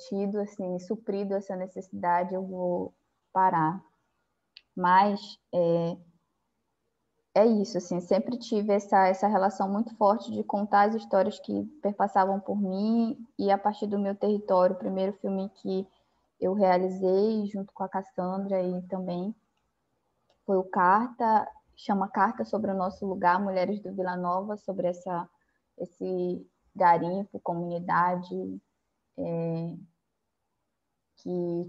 tido, assim, suprido essa necessidade, eu vou parar. Mas é isso, assim, sempre tive essa relação muito forte de contar as histórias que perpassavam por mim e a partir do meu território. O primeiro filme que eu realizei junto com a Cassandra e também foi o Carta, chama Carta sobre o Nosso Lugar, Mulheres do Vila Nova, sobre esse garimpo, comunidade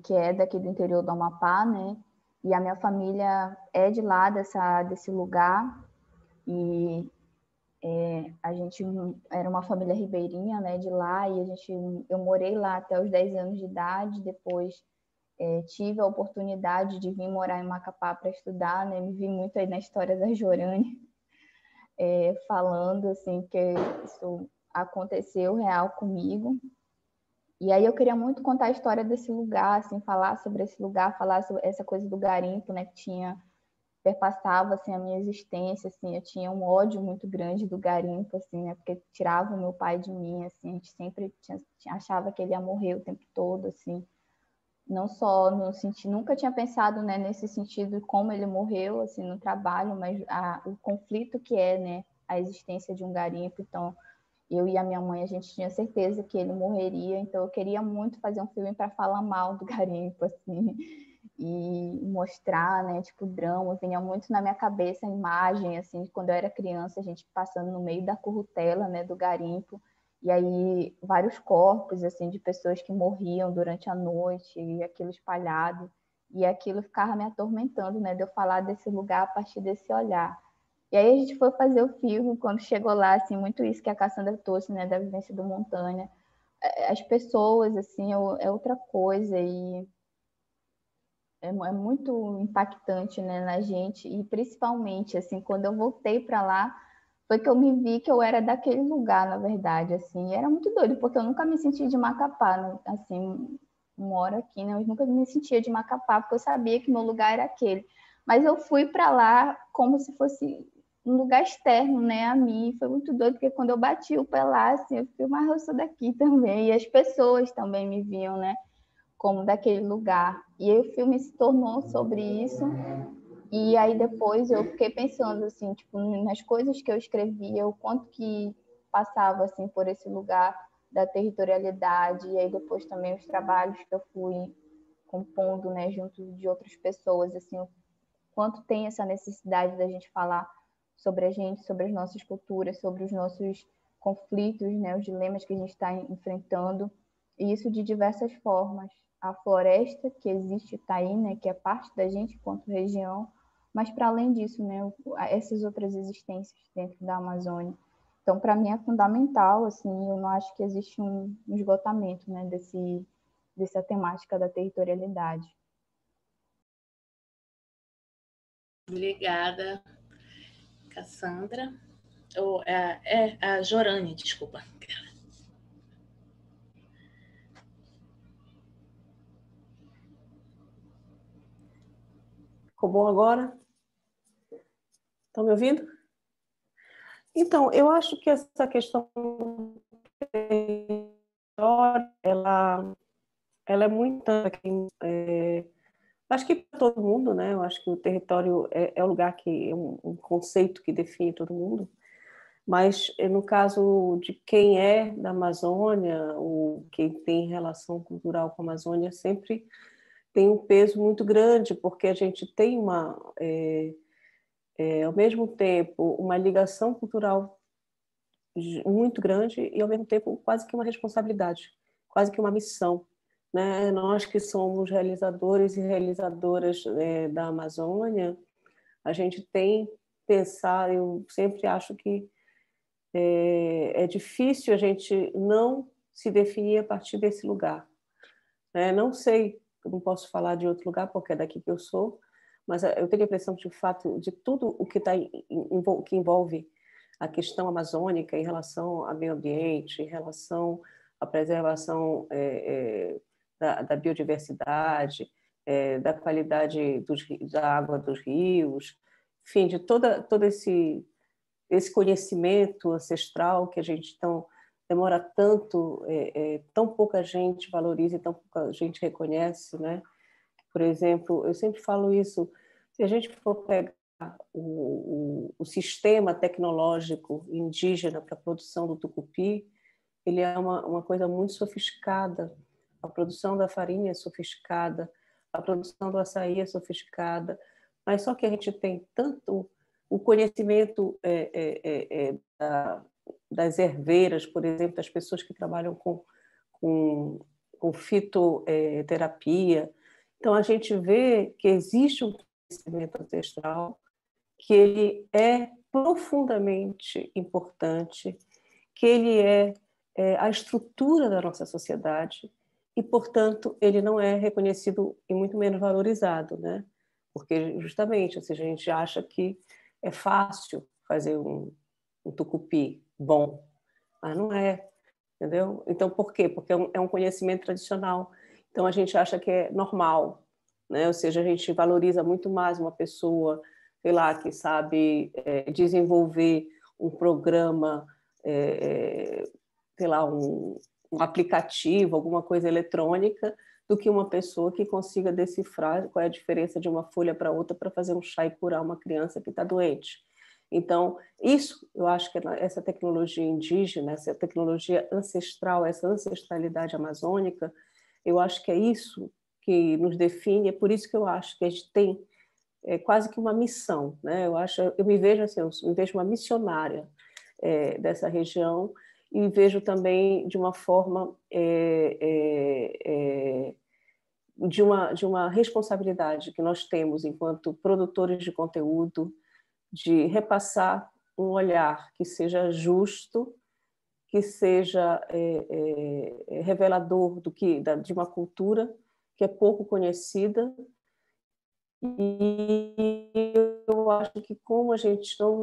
que é daqui do interior do Amapá, né? E a minha família é de lá, desse lugar, e a gente era uma família ribeirinha, né, de lá, e eu morei lá até os 10 anos de idade, depois tive a oportunidade de vir morar em Macapá para estudar, né, me vi muito aí na história da Jorânia, falando, assim, que isso aconteceu real comigo. E aí eu queria muito contar a história desse lugar, assim, falar sobre esse lugar, falar sobre essa coisa do garimpo, né, que perpassava, assim, a minha existência, assim, eu tinha um ódio muito grande do garimpo, assim, né, porque tirava o meu pai de mim, assim, a gente sempre achava que ele ia morrer o tempo todo, assim, não só no sentido, nunca tinha pensado, né, nesse sentido como ele morreu, assim, no trabalho, mas o conflito que é, né, a existência de um garimpo. Então eu e a minha mãe, a gente tinha certeza que ele morreria, então eu queria muito fazer um filme para falar mal do garimpo, assim, e mostrar, né, tipo, drama. Vinha muito na minha cabeça a imagem, assim, de quando eu era criança, a gente passando no meio da currutela, né, do garimpo, e aí vários corpos, assim, de pessoas que morriam durante a noite, e aquilo espalhado, e aquilo ficava me atormentando, né, de eu falar desse lugar a partir desse olhar. E aí a gente foi fazer o filme, quando chegou lá, assim, muito isso que a Cassandra trouxe, né, da vivência do Montanha. As pessoas, assim, é outra coisa, e é muito impactante, né, na gente, e principalmente, assim, quando eu voltei para lá, foi que eu me vi que eu era daquele lugar, na verdade, assim, e era muito doido, porque eu nunca me senti de Macapá, né? Assim, moro aqui, né, eu nunca me sentia de Macapá, porque eu sabia que meu lugar era aquele, mas eu fui para lá como se fosse um lugar externo, né, a mim. Foi muito doido, porque quando eu bati o pé lá, assim, eu fiquei, mas eu sou daqui também, e as pessoas também me viam, né, como daquele lugar. E aí o filme se tornou sobre isso. E aí depois eu fiquei pensando, assim, tipo, nas coisas que eu escrevia, o quanto que passava, assim, por esse lugar da territorialidade, e aí depois também os trabalhos que eu fui compondo, né, junto de outras pessoas, assim, o quanto tem essa necessidade da gente falar sobre a gente, sobre as nossas culturas, sobre os nossos conflitos, né, os dilemas que a gente está enfrentando, e isso de diversas formas. A floresta que existe está aí, né, que é parte da gente enquanto região, mas para além disso, né, essas outras existências dentro da Amazônia. Então, para mim é fundamental, assim, eu não acho que existe um esgotamento, né, dessa temática da territorialidade. Obrigada, Cassandra. A Jorane, desculpa. Ficou bom agora? Estão me ouvindo? Então, eu acho que essa questão ela é muito acho que para todo mundo, né? Eu acho que o território é o lugar que é um conceito que define todo mundo. Mas no caso de quem é da Amazônia ou quem tem relação cultural com a Amazônia sempre tem um peso muito grande, porque a gente tem ao mesmo tempo uma ligação cultural muito grande e ao mesmo tempo quase que uma responsabilidade, quase que uma missão, né? Nós que somos realizadores e realizadoras da Amazônia, a gente tem que pensar, eu sempre acho que é difícil a gente não se definir a partir desse lugar, né? Não sei, eu não posso falar de outro lugar porque é daqui que eu sou, mas eu tenho a impressão de fato de tudo o que que envolve a questão amazônica em relação ao meio ambiente, em relação à preservação da biodiversidade, da qualidade da água dos rios, enfim, de todo esse conhecimento ancestral que a gente demora tanto, tão pouca gente valoriza e tão pouca gente reconhece, né? Por exemplo, eu sempre falo isso, se a gente for pegar o sistema tecnológico indígena para a produção do tucupi, ele é uma coisa muito sofisticada. A produção da farinha é sofisticada, a produção do açaí é sofisticada, mas só que a gente tem tanto o conhecimento das herveiras, por exemplo, das pessoas que trabalham com fitoterapia. Então, a gente vê que existe um conhecimento ancestral, que ele é profundamente importante, que ele é a estrutura da nossa sociedade e, portanto, ele não é reconhecido e muito menos valorizado, né? Porque, justamente, ou seja, a gente acha que é fácil fazer um tucupi bom, mas não é, entendeu? Então, por quê? Porque é um conhecimento tradicional. Então, a gente acha que é normal, né? Ou seja, a gente valoriza muito mais uma pessoa, sei lá, que sabe desenvolver um programa, sei lá, um aplicativo, alguma coisa eletrônica, do que uma pessoa que consiga decifrar qual é a diferença de uma folha para outra para fazer um chá e curar uma criança que está doente. Então, isso, eu acho que essa tecnologia indígena, essa tecnologia ancestral, essa ancestralidade amazônica, eu acho que é isso que nos define, é por isso que eu acho que a gente tem quase que uma missão, né? Eu me vejo assim, eu me vejo uma missionária dessa região e me vejo também de uma forma de uma responsabilidade que nós temos enquanto produtores de conteúdo, de repassar um olhar que seja justo, que seja revelador de uma cultura que é pouco conhecida. E eu acho que como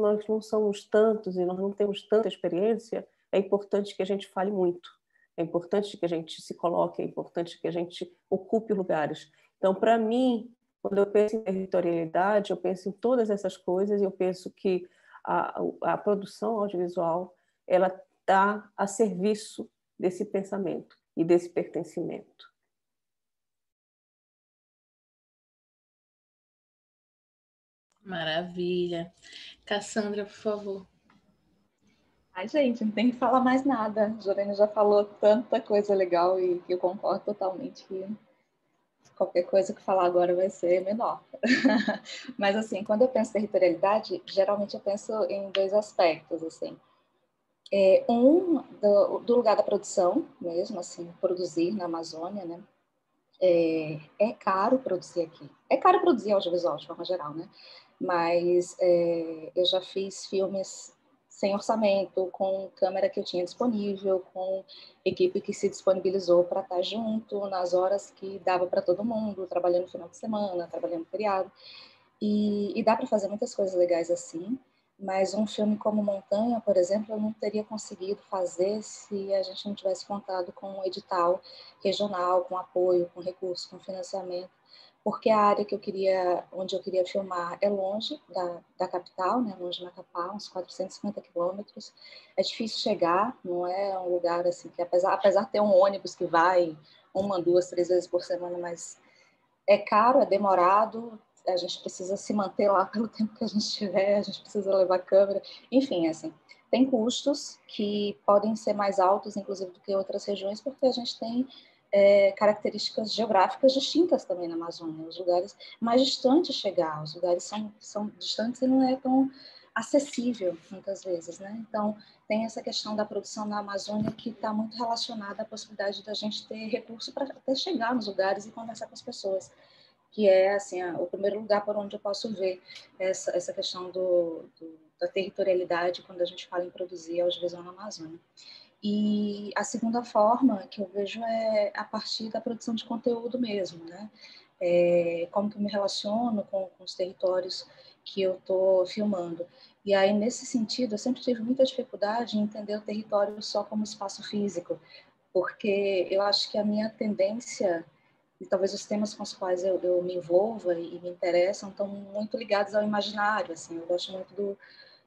nós não somos tantos e nós não temos tanta experiência, é importante que a gente fale muito, é importante que a gente se coloque, é importante que a gente ocupe lugares. Então, para mim, quando eu penso em territorialidade, eu penso em todas essas coisas e eu penso que a produção audiovisual ela está a serviço desse pensamento e desse pertencimento. Maravilha. Cassandra, por favor. Ai, gente, não tem que falar mais nada. A Jorene já falou tanta coisa legal e eu concordo totalmente que qualquer coisa que falar agora vai ser menor. Mas, assim, quando eu penso em territorialidade, geralmente eu penso em dois aspectos, assim. Do lugar da produção mesmo, assim, produzir na Amazônia, né? É caro produzir aqui. É caro produzir audiovisual, de forma geral, né? Mas eu já fiz filmes sem orçamento, com câmera que eu tinha disponível, com equipe que se disponibilizou para estar junto nas horas que dava para todo mundo, trabalhando no final de semana, trabalhando no feriado. E dá para fazer muitas coisas legais assim, mas um filme como Montanha, por exemplo, eu não teria conseguido fazer se a gente não tivesse contado com um edital regional, com apoio, com recursos, com financiamento, porque a área onde eu queria filmar é longe da capital, né, longe de Macapá, uns 450 quilômetros. É difícil chegar, não é um lugar assim que, apesar de ter um ônibus que vai 1, 2, 3 vezes por semana, mas é caro, é demorado, a gente precisa se manter lá pelo tempo que a gente tiver, a gente precisa levar câmera, enfim, assim, tem custos que podem ser mais altos, inclusive, do que outras regiões, porque a gente tem características geográficas distintas também na Amazônia, os lugares mais distantes de chegar, os lugares são distantes e não é tão acessível, muitas vezes, né? Então, tem essa questão da produção na Amazônia que está muito relacionada à possibilidade da gente ter recurso para até chegar nos lugares e conversar com as pessoas, que é assim o primeiro lugar por onde eu posso ver essa questão da territorialidade quando a gente fala em produzir audiovisual na Amazônia. E a segunda forma que eu vejo é a partir da produção de conteúdo mesmo, né? Como que eu me relaciono com os territórios que eu estou filmando. E aí, nesse sentido, eu sempre tive muita dificuldade em entender o território só como espaço físico, porque eu acho que a minha tendência, e talvez os temas com os quais eu me envolva e me interessam, estão muito ligados ao imaginário, assim, eu gosto muito de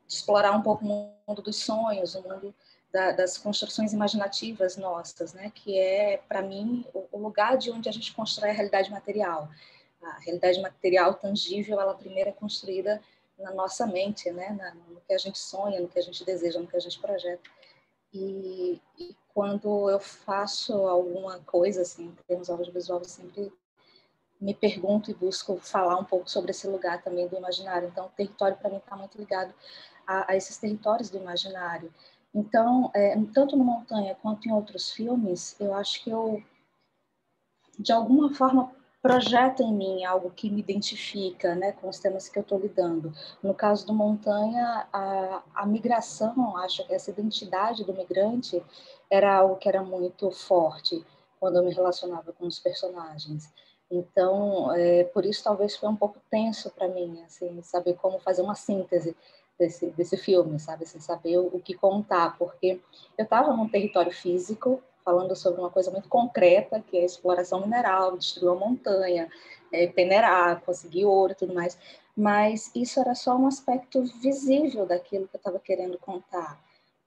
explorar um pouco o mundo dos sonhos, o mundo das construções imaginativas nossas, né? Que é, para mim, o lugar de onde a gente constrói a realidade material. A realidade material tangível, ela primeiro é construída na nossa mente, né? No que a gente sonha, no que a gente deseja, no que a gente projeta. E quando eu faço alguma coisa, assim, em termos audiovisual, eu sempre me pergunto e busco falar um pouco sobre esse lugar também do imaginário. Então, o território, para mim, está muito ligado a esses territórios do imaginário. Então, tanto no Montanha quanto em outros filmes, eu acho que eu, de alguma forma, projeto em mim algo que me identifica, né, com os temas que eu estou lidando. No caso do Montanha, a migração, acho que essa identidade do migrante era algo que era muito forte quando eu me relacionava com os personagens. Então, por isso talvez foi um pouco tenso para mim, assim, saber como fazer uma síntese desse filme, sabe? Assim, saber o que contar, porque eu estava num território físico, falando sobre uma coisa muito concreta, que é a exploração mineral, destruir a montanha, peneirar, conseguir ouro e tudo mais, mas isso era só um aspecto visível daquilo que eu estava querendo contar.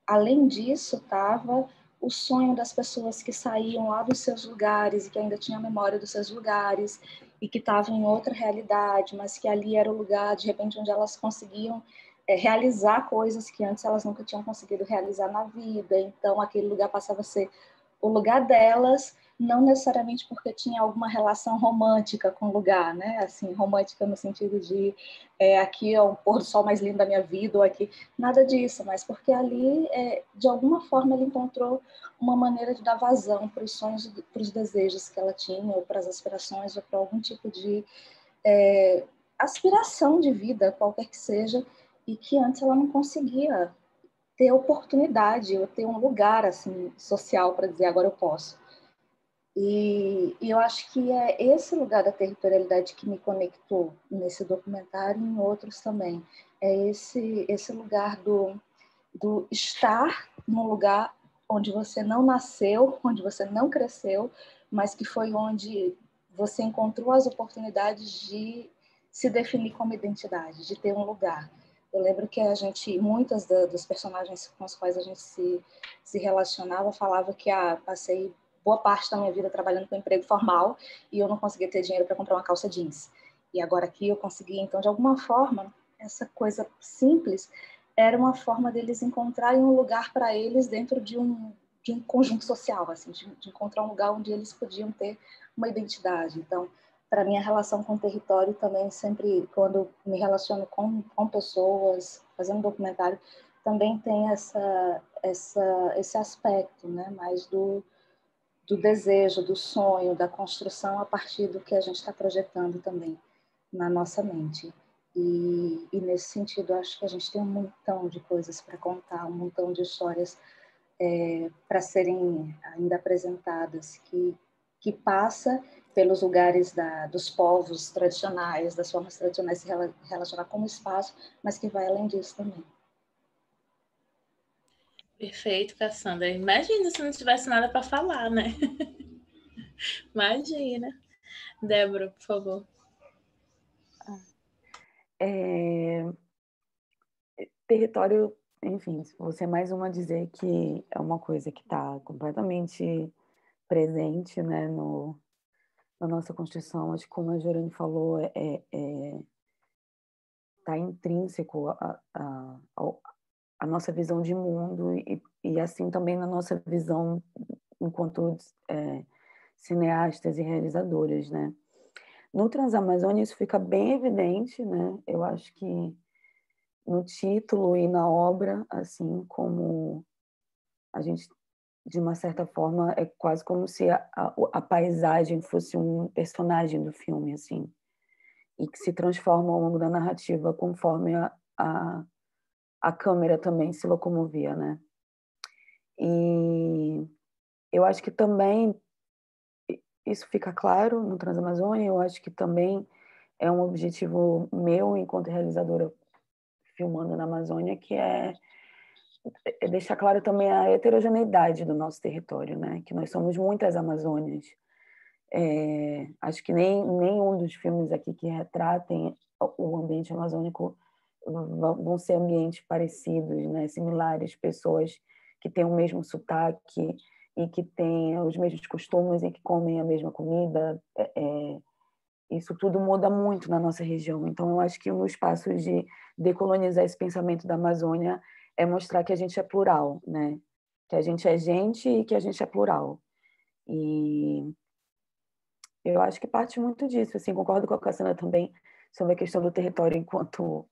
Além disso, estava o sonho das pessoas que saíam lá dos seus lugares e que ainda tinham a memória dos seus lugares e que estavam em outra realidade, mas que ali era o lugar, de repente, onde elas conseguiam realizar coisas que antes elas nunca tinham conseguido realizar na vida. Então, aquele lugar passava a ser o lugar delas, não necessariamente porque tinha alguma relação romântica com o lugar, né? Assim, romântica no sentido de aqui é o pôr do sol mais lindo da minha vida, ou aqui, nada disso, mas porque ali, de alguma forma, ele encontrou uma maneira de dar vazão para os sonhos, para os desejos que ela tinha, ou para as aspirações, ou para algum tipo de aspiração de vida, qualquer que seja, e que antes ela não conseguia ter oportunidade, ou ter um lugar assim social para dizer agora eu posso. E eu acho que é esse lugar da territorialidade que me conectou nesse documentário e em outros também. É esse lugar do estar num lugar onde você não nasceu, onde você não cresceu, mas que foi onde você encontrou as oportunidades de se definir como identidade, de ter um lugar. Eu lembro que muitas dos personagens com os quais a gente se relacionava, falava que passei boa parte da minha vida trabalhando com emprego formal e eu não conseguia ter dinheiro para comprar uma calça jeans. E agora aqui eu consegui, então, de alguma forma, essa coisa simples era uma forma deles encontrarem um lugar para eles dentro de um conjunto social, assim, de encontrar um lugar onde eles podiam ter uma identidade. Então, para mim, a relação com o território também sempre, quando me relaciono com pessoas, fazendo documentário, também tem esse aspecto, né, mais do desejo, do sonho, da construção a partir do que a gente está projetando também na nossa mente. E nesse sentido, acho que a gente tem um montão de coisas para contar, um montão de histórias para serem ainda apresentadas, que passa pelos lugares dos povos tradicionais, das formas tradicionais de se relacionar com o espaço, mas que vai além disso também. Perfeito, Cassandra. Imagina se não tivesse nada para falar, né? Imagina. Débora, por favor. Território, enfim, você é mais uma a dizer que é uma coisa que está completamente presente, né, na nossa Constituição. Acho que, como a Jorane falou, está intrínseco a nossa visão de mundo e assim também na nossa visão enquanto cineastas e realizadoras, né? No Transamazônia isso fica bem evidente, né? Eu acho que no título e na obra, assim como a gente, de uma certa forma, é quase como se a paisagem fosse um personagem do filme, assim, e que se transforma ao longo da narrativa conforme a câmera também se locomovia, né? E eu acho que também isso fica claro no Transamazônia. Eu acho que também é um objetivo meu enquanto realizadora filmando na Amazônia, que é deixar claro também a heterogeneidade do nosso território, né? Que nós somos muitas Amazônias. Acho que nenhum dos filmes aqui que retratem o ambiente amazônico vão ser ambientes parecidos, né? Similares, pessoas que têm o mesmo sotaque e que têm os mesmos costumes e que comem a mesma comida. Isso tudo muda muito na nossa região. Então, eu acho que um dos passos de decolonizar esse pensamento da Amazônia é mostrar que a gente é plural, né? Que a gente é gente e que a gente é plural. E eu acho que parte muito disso. Assim, concordo com a Cassandra também sobre a questão do território enquanto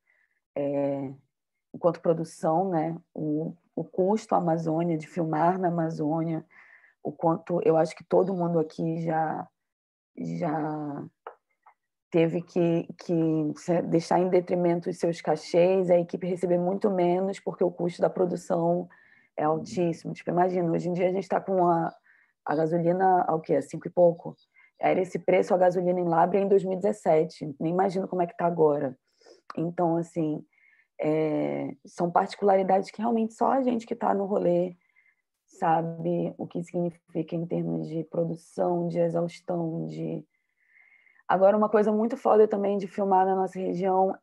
produção, né? O custo à Amazônia, de filmar na Amazônia, o quanto eu acho que todo mundo aqui já teve que deixar em detrimento os seus cachês, a equipe receber muito menos porque o custo da produção é altíssimo. Tipo, imagina, hoje em dia a gente está com a gasolina ao quê? 5 e pouco. Era esse preço a gasolina em Lábrea em 2017. Nem imagino como é que está agora. Então, assim, são particularidades que realmente só a gente que está no rolê sabe o que significa em termos de produção, de exaustão, de... Agora, uma coisa muito foda também de filmar na nossa região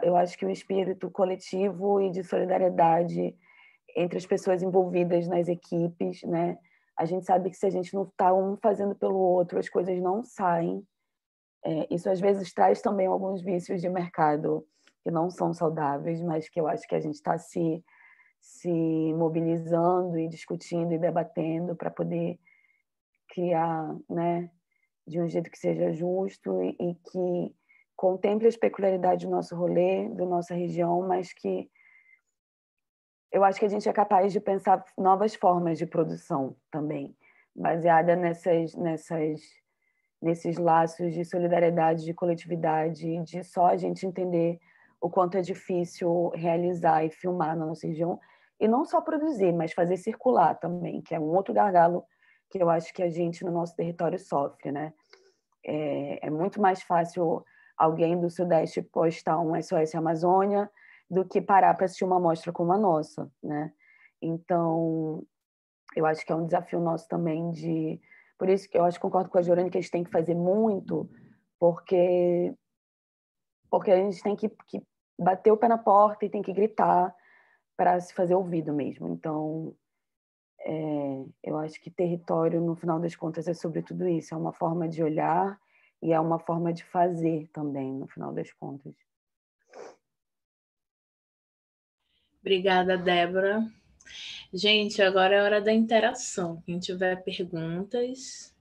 eu acho que o espírito coletivo e de solidariedade entre as pessoas envolvidas nas equipes, né? A gente sabe que se a gente não está um fazendo pelo outro, as coisas não saem. Isso às vezes traz também alguns vícios de mercado que não são saudáveis, mas que eu acho que a gente está se mobilizando e discutindo e debatendo para poder criar, né, de um jeito que seja justo e que contemple as peculiaridades do nosso rolê, da nossa região, mas que eu acho que a gente é capaz de pensar novas formas de produção também, baseada nesses laços de solidariedade, de coletividade, de só a gente entender o quanto é difícil realizar e filmar na nossa região, e não só produzir, mas fazer circular também, que é um outro gargalo que eu acho que a gente no nosso território sofre, né? É muito mais fácil alguém do Sudeste postar um SOS Amazônia do que parar para assistir uma mostra como a nossa, né? Então, eu acho que é um desafio nosso também de... Por isso que eu acho que concordo com a Jorane que a gente tem que fazer muito, porque a gente tem que bater o pé na porta e tem que gritar para se fazer ouvido mesmo. Então, eu acho que território, no final das contas, é sobre tudo isso. É uma forma de olhar e é uma forma de fazer também, no final das contas. Obrigada, Débora. Gente, agora é hora da interação. Quem tiver perguntas,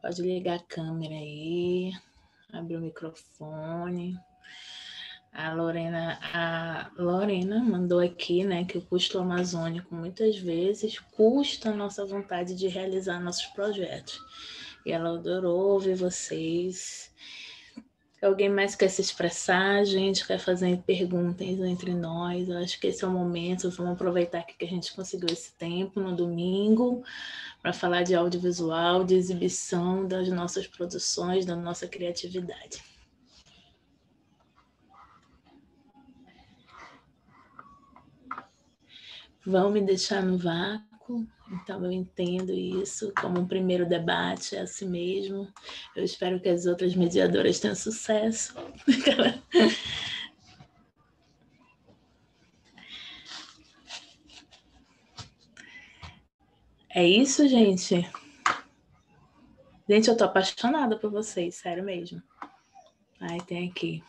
pode ligar a câmera aí, abrir o microfone. A Lorena mandou aqui, né, que o custo amazônico muitas vezes custa a nossa vontade de realizar nossos projetos. E ela adorou ouvir vocês. Alguém mais quer se expressar? A gente quer fazer perguntas entre nós. Eu acho que esse é o momento. Vamos aproveitar que a gente conseguiu esse tempo no domingo para falar de audiovisual, de exibição das nossas produções, da nossa criatividade. Vão me deixar no vácuo, então eu entendo isso como um primeiro debate, é assim mesmo. Eu espero que as outras mediadoras tenham sucesso. É isso, gente? Gente, eu tô apaixonada por vocês, sério mesmo. Ai, tem aqui.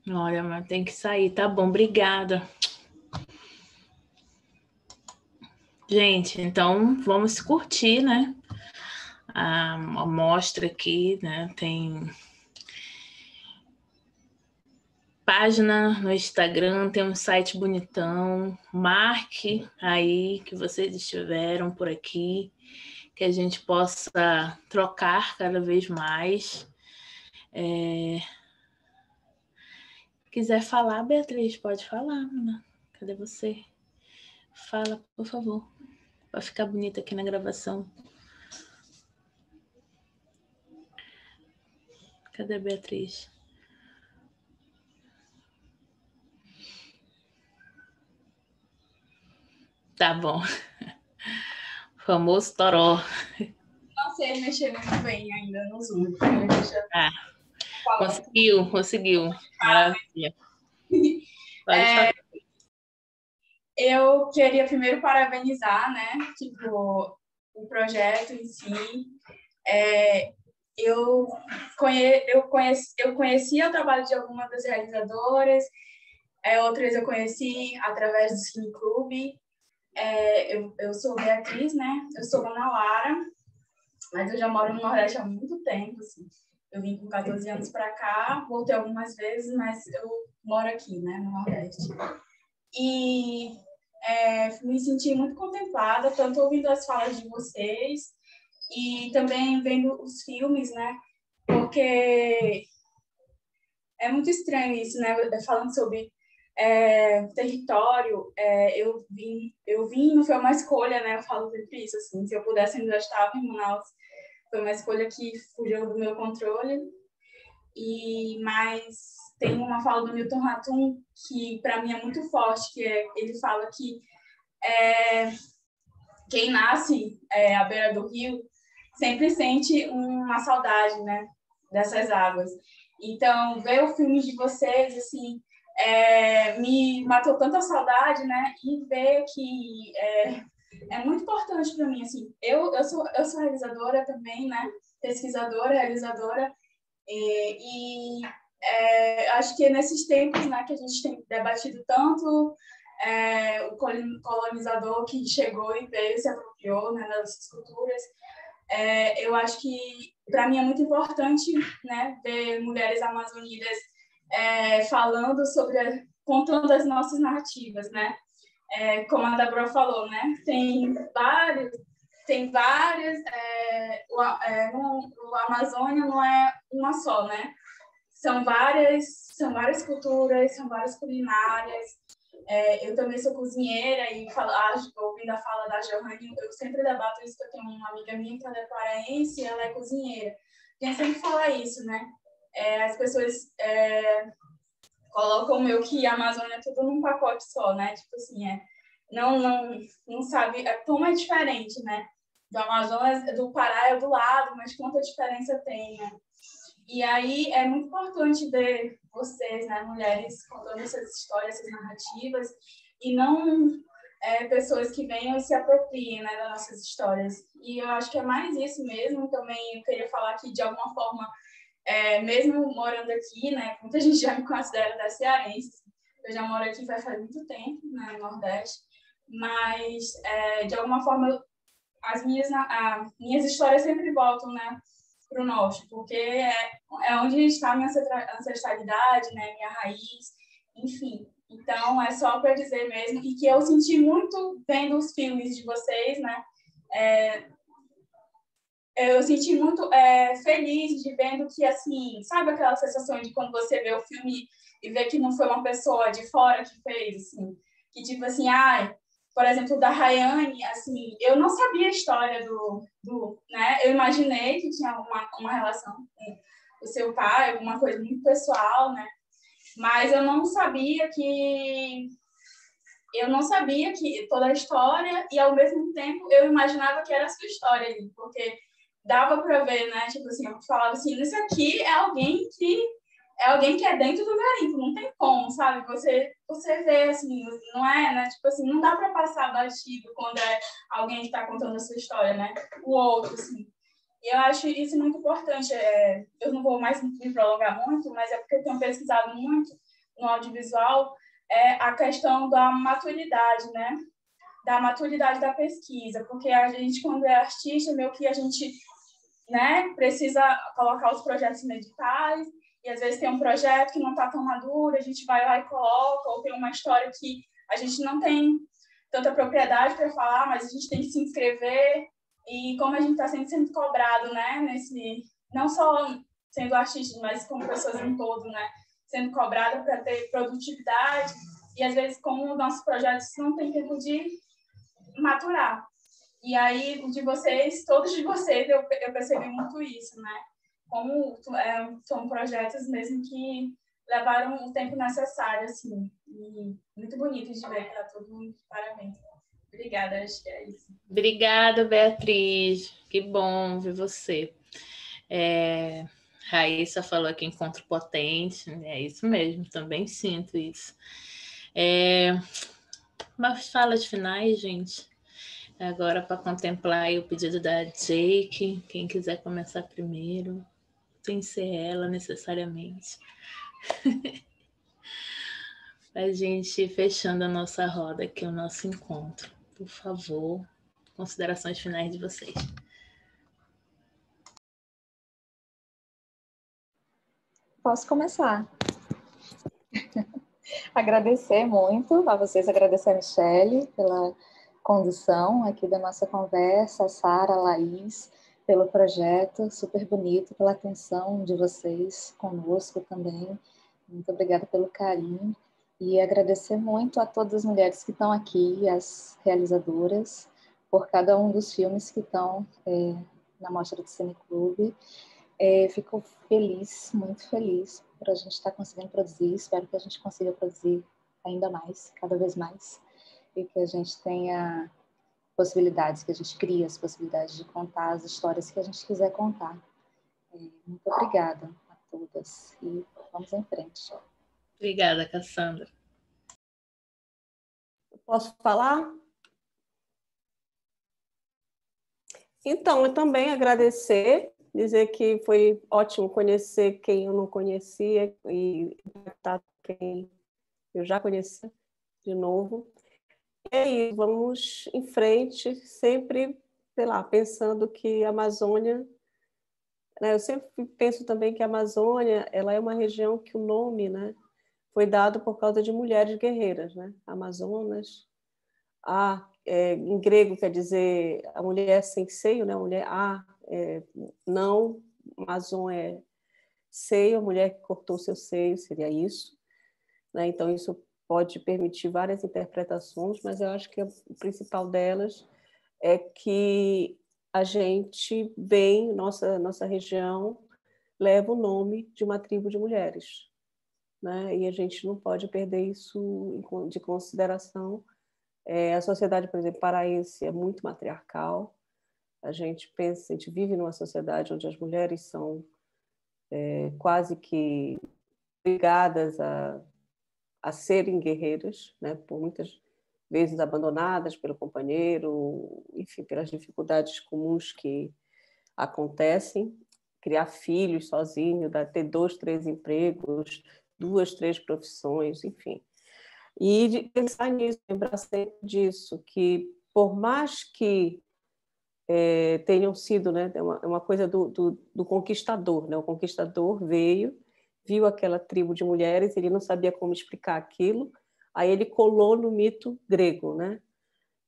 Olha, mas tem que sair, tá bom, obrigada. Gente, então vamos curtir, né? A mostra aqui, né? Tem página no Instagram, tem um site bonitão. Marque aí que vocês estiveram por aqui, que a gente possa trocar cada vez mais. Quiser falar, Beatriz, pode falar, Ana. Cadê você? Fala, por favor. Vai ficar bonita aqui na gravação. Cadê a Beatriz? Tá bom. Famoso toró. Não sei mexer muito bem ainda no Zoom. Conseguiu. Maravilha. Pode falar. Eu queria primeiro parabenizar, né, tipo, o projeto em si. Eu conhecia o trabalho de algumas das realizadoras, outras eu conheci através do Cine Clube. Eu sou Beatriz, né, eu sou manauara, mas eu já moro no Nordeste há muito tempo, assim. Eu vim com 14 anos para cá, voltei algumas vezes, mas eu moro aqui, né, no Nordeste. E me senti muito contemplada, tanto ouvindo as falas de vocês e também vendo os filmes, né? Porque é muito estranho isso, né? Falando sobre território, eu vim, não foi uma escolha, né? Eu falo sempre isso, assim, se eu pudesse ainda estava em Manaus, foi uma escolha que fugiu do meu controle. Mas tem uma fala do Milton Ratum que para mim é muito forte, que ele fala que quem nasce à beira do rio sempre sente uma saudade, né, dessas águas. Então, ver o filme de vocês, assim, me matou tanta saudade, né, e ver que é muito importante para mim, assim. Eu sou realizadora também, né, pesquisadora, realizadora, acho que nesses tempos, né, que a gente tem debatido tanto o colonizador que chegou e veio, se apropriou, né, das culturas, eu acho que para mim é muito importante, né, ver mulheres amazônicas falando sobre, contando as nossas narrativas, né, como a Débora falou, né, tem várias, o Amazônia não é uma só, né, são várias culturas, são várias culinárias. Eu também sou cozinheira e ouvindo a fala da Johanne, eu sempre debato isso, que eu tenho uma amiga minha que é paraense e ela é cozinheira. A gente sempre fala isso, né? As pessoas colocam meio que a Amazônia tudo num pacote só, né? Tipo assim, não sabe como é diferente, né? Do Amazonas, do Pará é do lado, mas quanta diferença tem, né? E aí é muito importante ver vocês, né, mulheres, contando essas histórias, essas narrativas, e não pessoas que venham e se apropriem, né, das nossas histórias. E eu acho que é mais isso mesmo. Também eu queria falar que, de alguma forma, mesmo morando aqui, né, muita gente já me considera da cearense, Eu já moro aqui faz muito tempo, né, no Nordeste, mas, de alguma forma, as minhas histórias sempre voltam, né, para o Norte, porque é onde está a minha ancestralidade, né, minha raiz, enfim. Então, é só para dizer mesmo, e que eu senti muito vendo os filmes de vocês, né, eu senti muito feliz de vendo que, assim, sabe aquela sensação de quando você vê o filme e vê que não foi uma pessoa de fora que fez, assim, que tipo assim, por exemplo, da Rayane, assim, eu não sabia a história né, eu imaginei que tinha uma relação com o seu pai, alguma coisa muito pessoal, né, mas eu não sabia que toda a história, e ao mesmo tempo eu imaginava que era a sua história ali, porque dava para ver, né? Tipo assim, eu falava assim, isso aqui é alguém que é dentro do garimpo, não tem como, sabe? Você vê, assim, não é, né? Tipo assim, não dá para passar batido quando é alguém que está contando a sua história, né? O outro, assim. E eu acho isso muito importante. Eu não vou mais me prolongar muito, mas é porque eu tenho pesquisado muito no audiovisual a questão da maturidade, né? Da maturidade da pesquisa, porque a gente, quando é artista, meio que a gente, né, precisa colocar os projetos em editais, e às vezes tem um projeto que não está tão maduro, a gente vai lá e coloca, ou tem uma história que a gente não tem tanta propriedade para falar, mas a gente tem que se inscrever, e como a gente está sempre sendo cobrado, né, não só sendo artista, mas como pessoas em todo, né, sendo cobrada para ter produtividade, e às vezes como nossos projetos não têm tempo de maturar. E aí, todos de vocês, eu percebi muito isso, né? Como são projetos mesmo que levaram o tempo necessário, assim. E muito bonito de ver, tá todo mundo, parabéns. Obrigada, acho que é isso. Obrigada, Beatriz. Que bom ver você. Raíssa falou aqui encontro potente, é isso mesmo, também sinto isso. Mas falas finais, gente. Agora para contemplar aí o pedido da Jake, quem quiser começar primeiro, sem ser ela necessariamente. A gente fechando a nossa roda aqui, o nosso encontro. Por favor, considerações finais de vocês. Posso começar. Agradecer muito a vocês, agradecer a Michele pela condução aqui da nossa conversa, a Sara, a Laís, pelo projeto, super bonito, pela atenção de vocês conosco também. Muito obrigada pelo carinho. E agradecer muito a todas as mulheres que estão aqui, as realizadoras, por cada um dos filmes que estão na Mostra do Cineclube. Fico feliz, muito feliz, por a gente estar conseguindo produzir. Espero que a gente consiga produzir ainda mais, cada vez mais, e que a gente tenha possibilidades, que a gente crie as possibilidades de contar as histórias que a gente quiser contar. Muito obrigada a todas e vamos em frente. Obrigada, Cassandra. Posso falar? Então, eu também agradecer, dizer que foi ótimo conhecer quem eu não conhecia e impactar quem eu já conhecia de novo. E aí, vamos em frente, sempre, sei lá, pensando que a Amazônia, né, eu sempre penso também que a Amazônia, ela é uma região que o nome, né, foi dado por causa de mulheres guerreiras, né? Amazonas, em grego quer dizer a mulher sem seio, né? A mulher não, Amazon é seio, a mulher que cortou seu seio, seria isso, né? Então isso pode permitir várias interpretações, mas eu acho que o principal delas é que a gente vem, nossa região leva o nome de uma tribo de mulheres, né? E a gente não pode perder isso de consideração. A sociedade, por exemplo, paraense é muito matriarcal. A gente vive numa sociedade onde as mulheres são quase que obrigadas a serem guerreiras, né? Por muitas vezes abandonadas pelo companheiro, enfim, pelas dificuldades comuns que acontecem, criar filhos sozinho, ter 2, 3 empregos, 2, 3 profissões, enfim. E de pensar nisso, lembrar sempre disso, que por mais que tenham sido, né, é uma coisa do conquistador, né? O conquistador veio, viu aquela tribo de mulheres, ele não sabia como explicar aquilo, aí ele colou no mito grego, né?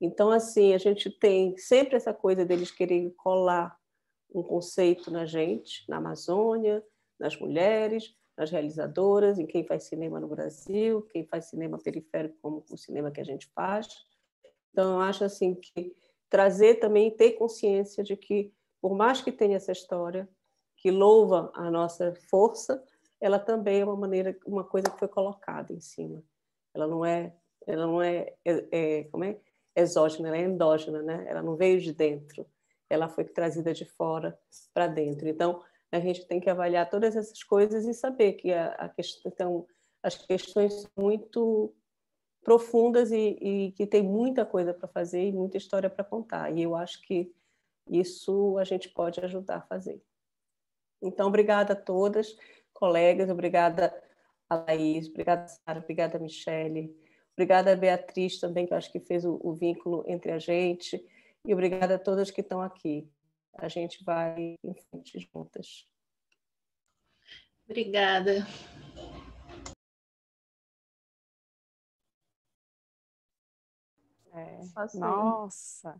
Então, assim, a gente tem sempre essa coisa deles quererem colar um conceito na gente, na Amazônia, nas mulheres, nas realizadoras, em quem faz cinema no Brasil, quem faz cinema periférico, como o cinema que a gente faz. Então, eu acho assim que trazer também, ter consciência de que, por mais que tenha essa história, que louva a nossa força, ela também é uma coisa que foi colocada em cima. Ela não é como é? Exógena, ela é endógena, né? Ela não veio de dentro, ela foi trazida de fora para dentro. Então, a gente tem que avaliar todas essas coisas e saber que a questão, então, as questões são muito profundas e que tem muita coisa para fazer e muita história para contar. E eu acho que isso a gente pode ajudar a fazer. Então, obrigada a todas, colegas, obrigada a Laís, obrigada a Sara, obrigada a Michele, obrigada a Beatriz também, que eu acho que fez o vínculo entre a gente, e obrigada a todas que estão aqui. A gente vai em frente juntas. Obrigada. Nossa.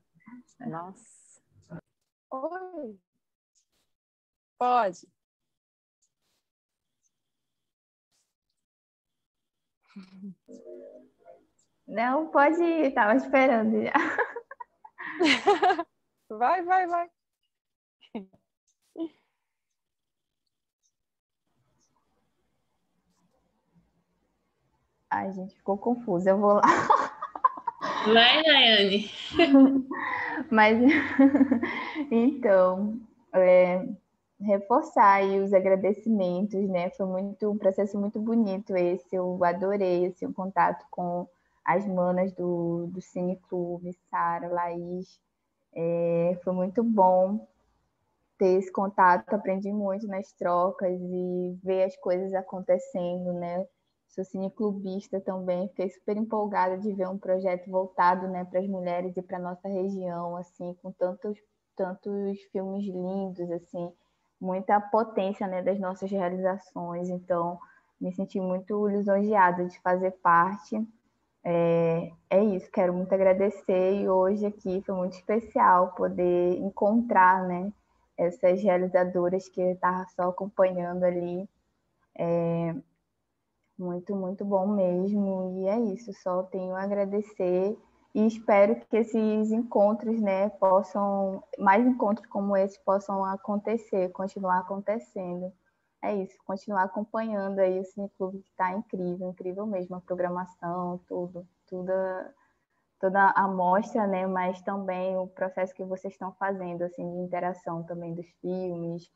Oi. Pode. Não, pode ir, estava esperando já. Vai. Ai, gente, ficou confusa, eu vou lá. Vai, Rayane. Mas, então, reforçar aí os agradecimentos, né? Foi um processo muito bonito esse, eu adorei o contato com as manas do Cine Clube, Sara, Laís. Foi muito bom ter esse contato, aprendi muito nas trocas e ver as coisas acontecendo, né? Sou cineclubista também, fiquei super empolgada de ver um projeto voltado, né, para as mulheres e para nossa região, assim, com tantos filmes lindos, assim, muita potência, né, das nossas realizações. Então, me senti muito lisonjeada de fazer parte. É isso, quero muito agradecer e hoje aqui foi muito especial poder encontrar, né, essas realizadoras que eu estava só acompanhando ali. Muito bom mesmo. E é isso, só tenho a agradecer e espero que esses encontros, né, mais encontros como esse possam acontecer, continuar acontecendo. É isso, continuar acompanhando aí o Cineclube que está incrível, incrível mesmo, a programação, toda a mostra, né, mas também o processo que vocês estão fazendo, assim, de interação também dos filmes,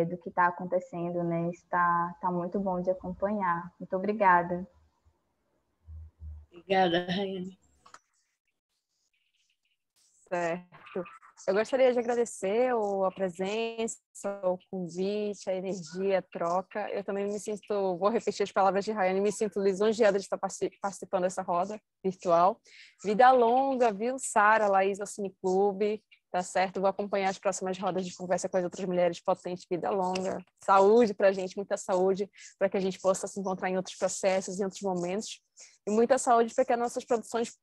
do que está acontecendo, né, está muito bom de acompanhar. Muito obrigada. Obrigada, Rayane. Certo. Eu gostaria de agradecer a presença, o convite, a energia, a troca. Eu também me sinto, vou repetir as palavras de Rayane, me sinto lisonjeada de estar participando dessa roda virtual. Vida longa, viu, Sara, Laís, ao Cine Clube, tá certo? Vou acompanhar as próximas rodas de conversa com as outras mulheres potentes. Vida longa, saúde para a gente, muita saúde, para que a gente possa se encontrar em outros processos, em outros momentos. E muita saúde para que as nossas produções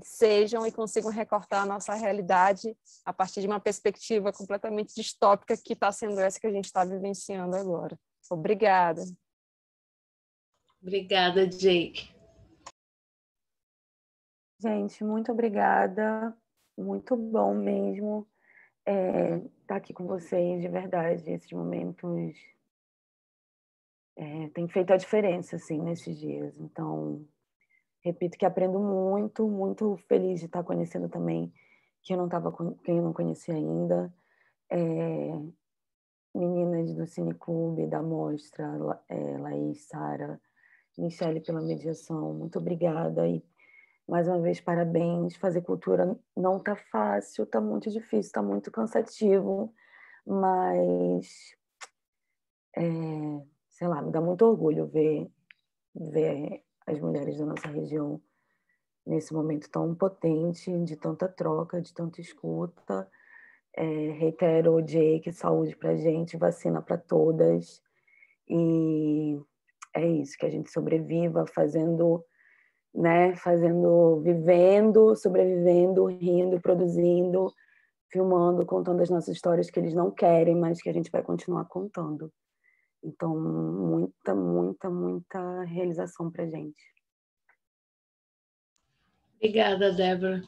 sejam e consigam recortar a nossa realidade a partir de uma perspectiva completamente distópica que está sendo essa que a gente está vivenciando agora. Obrigada. Obrigada, Jake. Gente, muito obrigada. Muito bom mesmo estar aqui com vocês, de verdade. Esses momentos têm feito a diferença, assim, nesses dias. Então, repito que aprendo muito, muito feliz de estar conhecendo também quem eu não conhecia ainda. Meninas do Cineclube, da Mostra, Laís, Sara, Michele pela mediação, muito obrigada. E, mais uma vez, parabéns. Fazer cultura não tá fácil, tá muito difícil, tá muito cansativo, mas, sei lá, me dá muito orgulho ver as mulheres da nossa região nesse momento tão potente, de tanta troca, de tanta escuta. Reitero, Jay, que saúde pra gente, vacina para todas. E é isso, que a gente sobreviva vivendo, sobrevivendo, rindo, produzindo, filmando, contando as nossas histórias que eles não querem, mas que a gente vai continuar contando. Então, muita, muita, muita realização pra gente. Obrigada, Débora.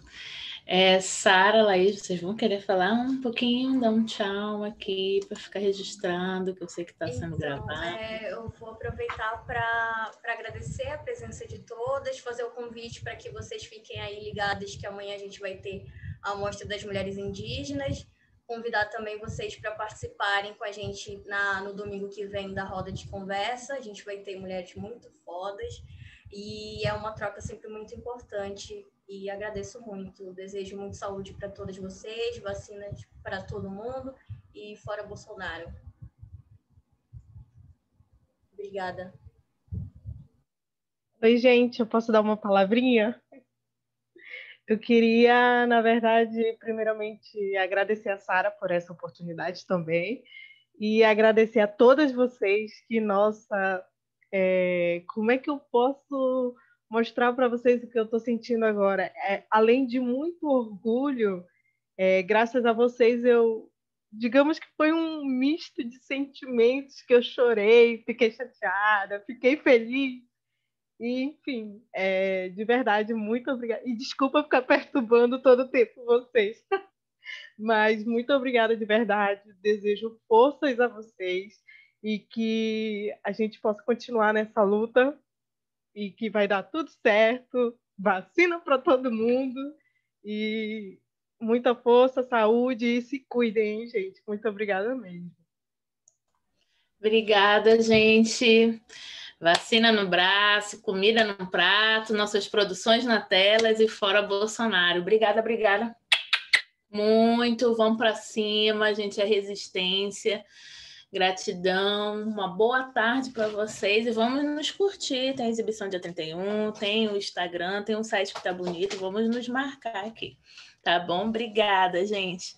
Sara, Laís, vocês vão querer falar um pouquinho, dar um tchau aqui para ficar registrando, que eu sei que está sendo gravado. Eu vou aproveitar para agradecer a presença de todas, fazer o convite para que vocês fiquem aí ligadas, que amanhã a gente vai ter a Mostra das Mulheres Indígenas. Convidar também vocês para participarem com a gente no domingo que vem da roda de conversa. A gente vai ter mulheres muito fodas e é uma troca sempre muito importante. E agradeço muito, desejo muito saúde para todas vocês, vacinas para todo mundo e fora Bolsonaro. Obrigada. Oi, gente, eu posso dar uma palavrinha? Eu queria, na verdade, primeiramente agradecer a Sara por essa oportunidade também e agradecer a todas vocês que, nossa, como é que eu posso mostrar para vocês o que eu estou sentindo agora? Além de muito orgulho, graças a vocês, digamos que foi um misto de sentimentos que eu chorei, fiquei chateada, fiquei feliz. E, enfim, de verdade, muito obrigada. E desculpa ficar perturbando todo o tempo vocês. Mas muito obrigada de verdade. Desejo forças a vocês e que a gente possa continuar nessa luta e que vai dar tudo certo, vacina para todo mundo e muita força, saúde e se cuidem, hein, gente. Muito obrigada mesmo. Obrigada, gente. Vacina no braço, comida no prato, nossas produções na telas e fora Bolsonaro. Obrigada, obrigada. Muito, vamos para cima, gente, é resistência. Gratidão, uma boa tarde para vocês e vamos nos curtir. Tem a exibição dia 31, tem o Instagram, tem um site que tá bonito, vamos nos marcar aqui, tá bom? Obrigada, gente.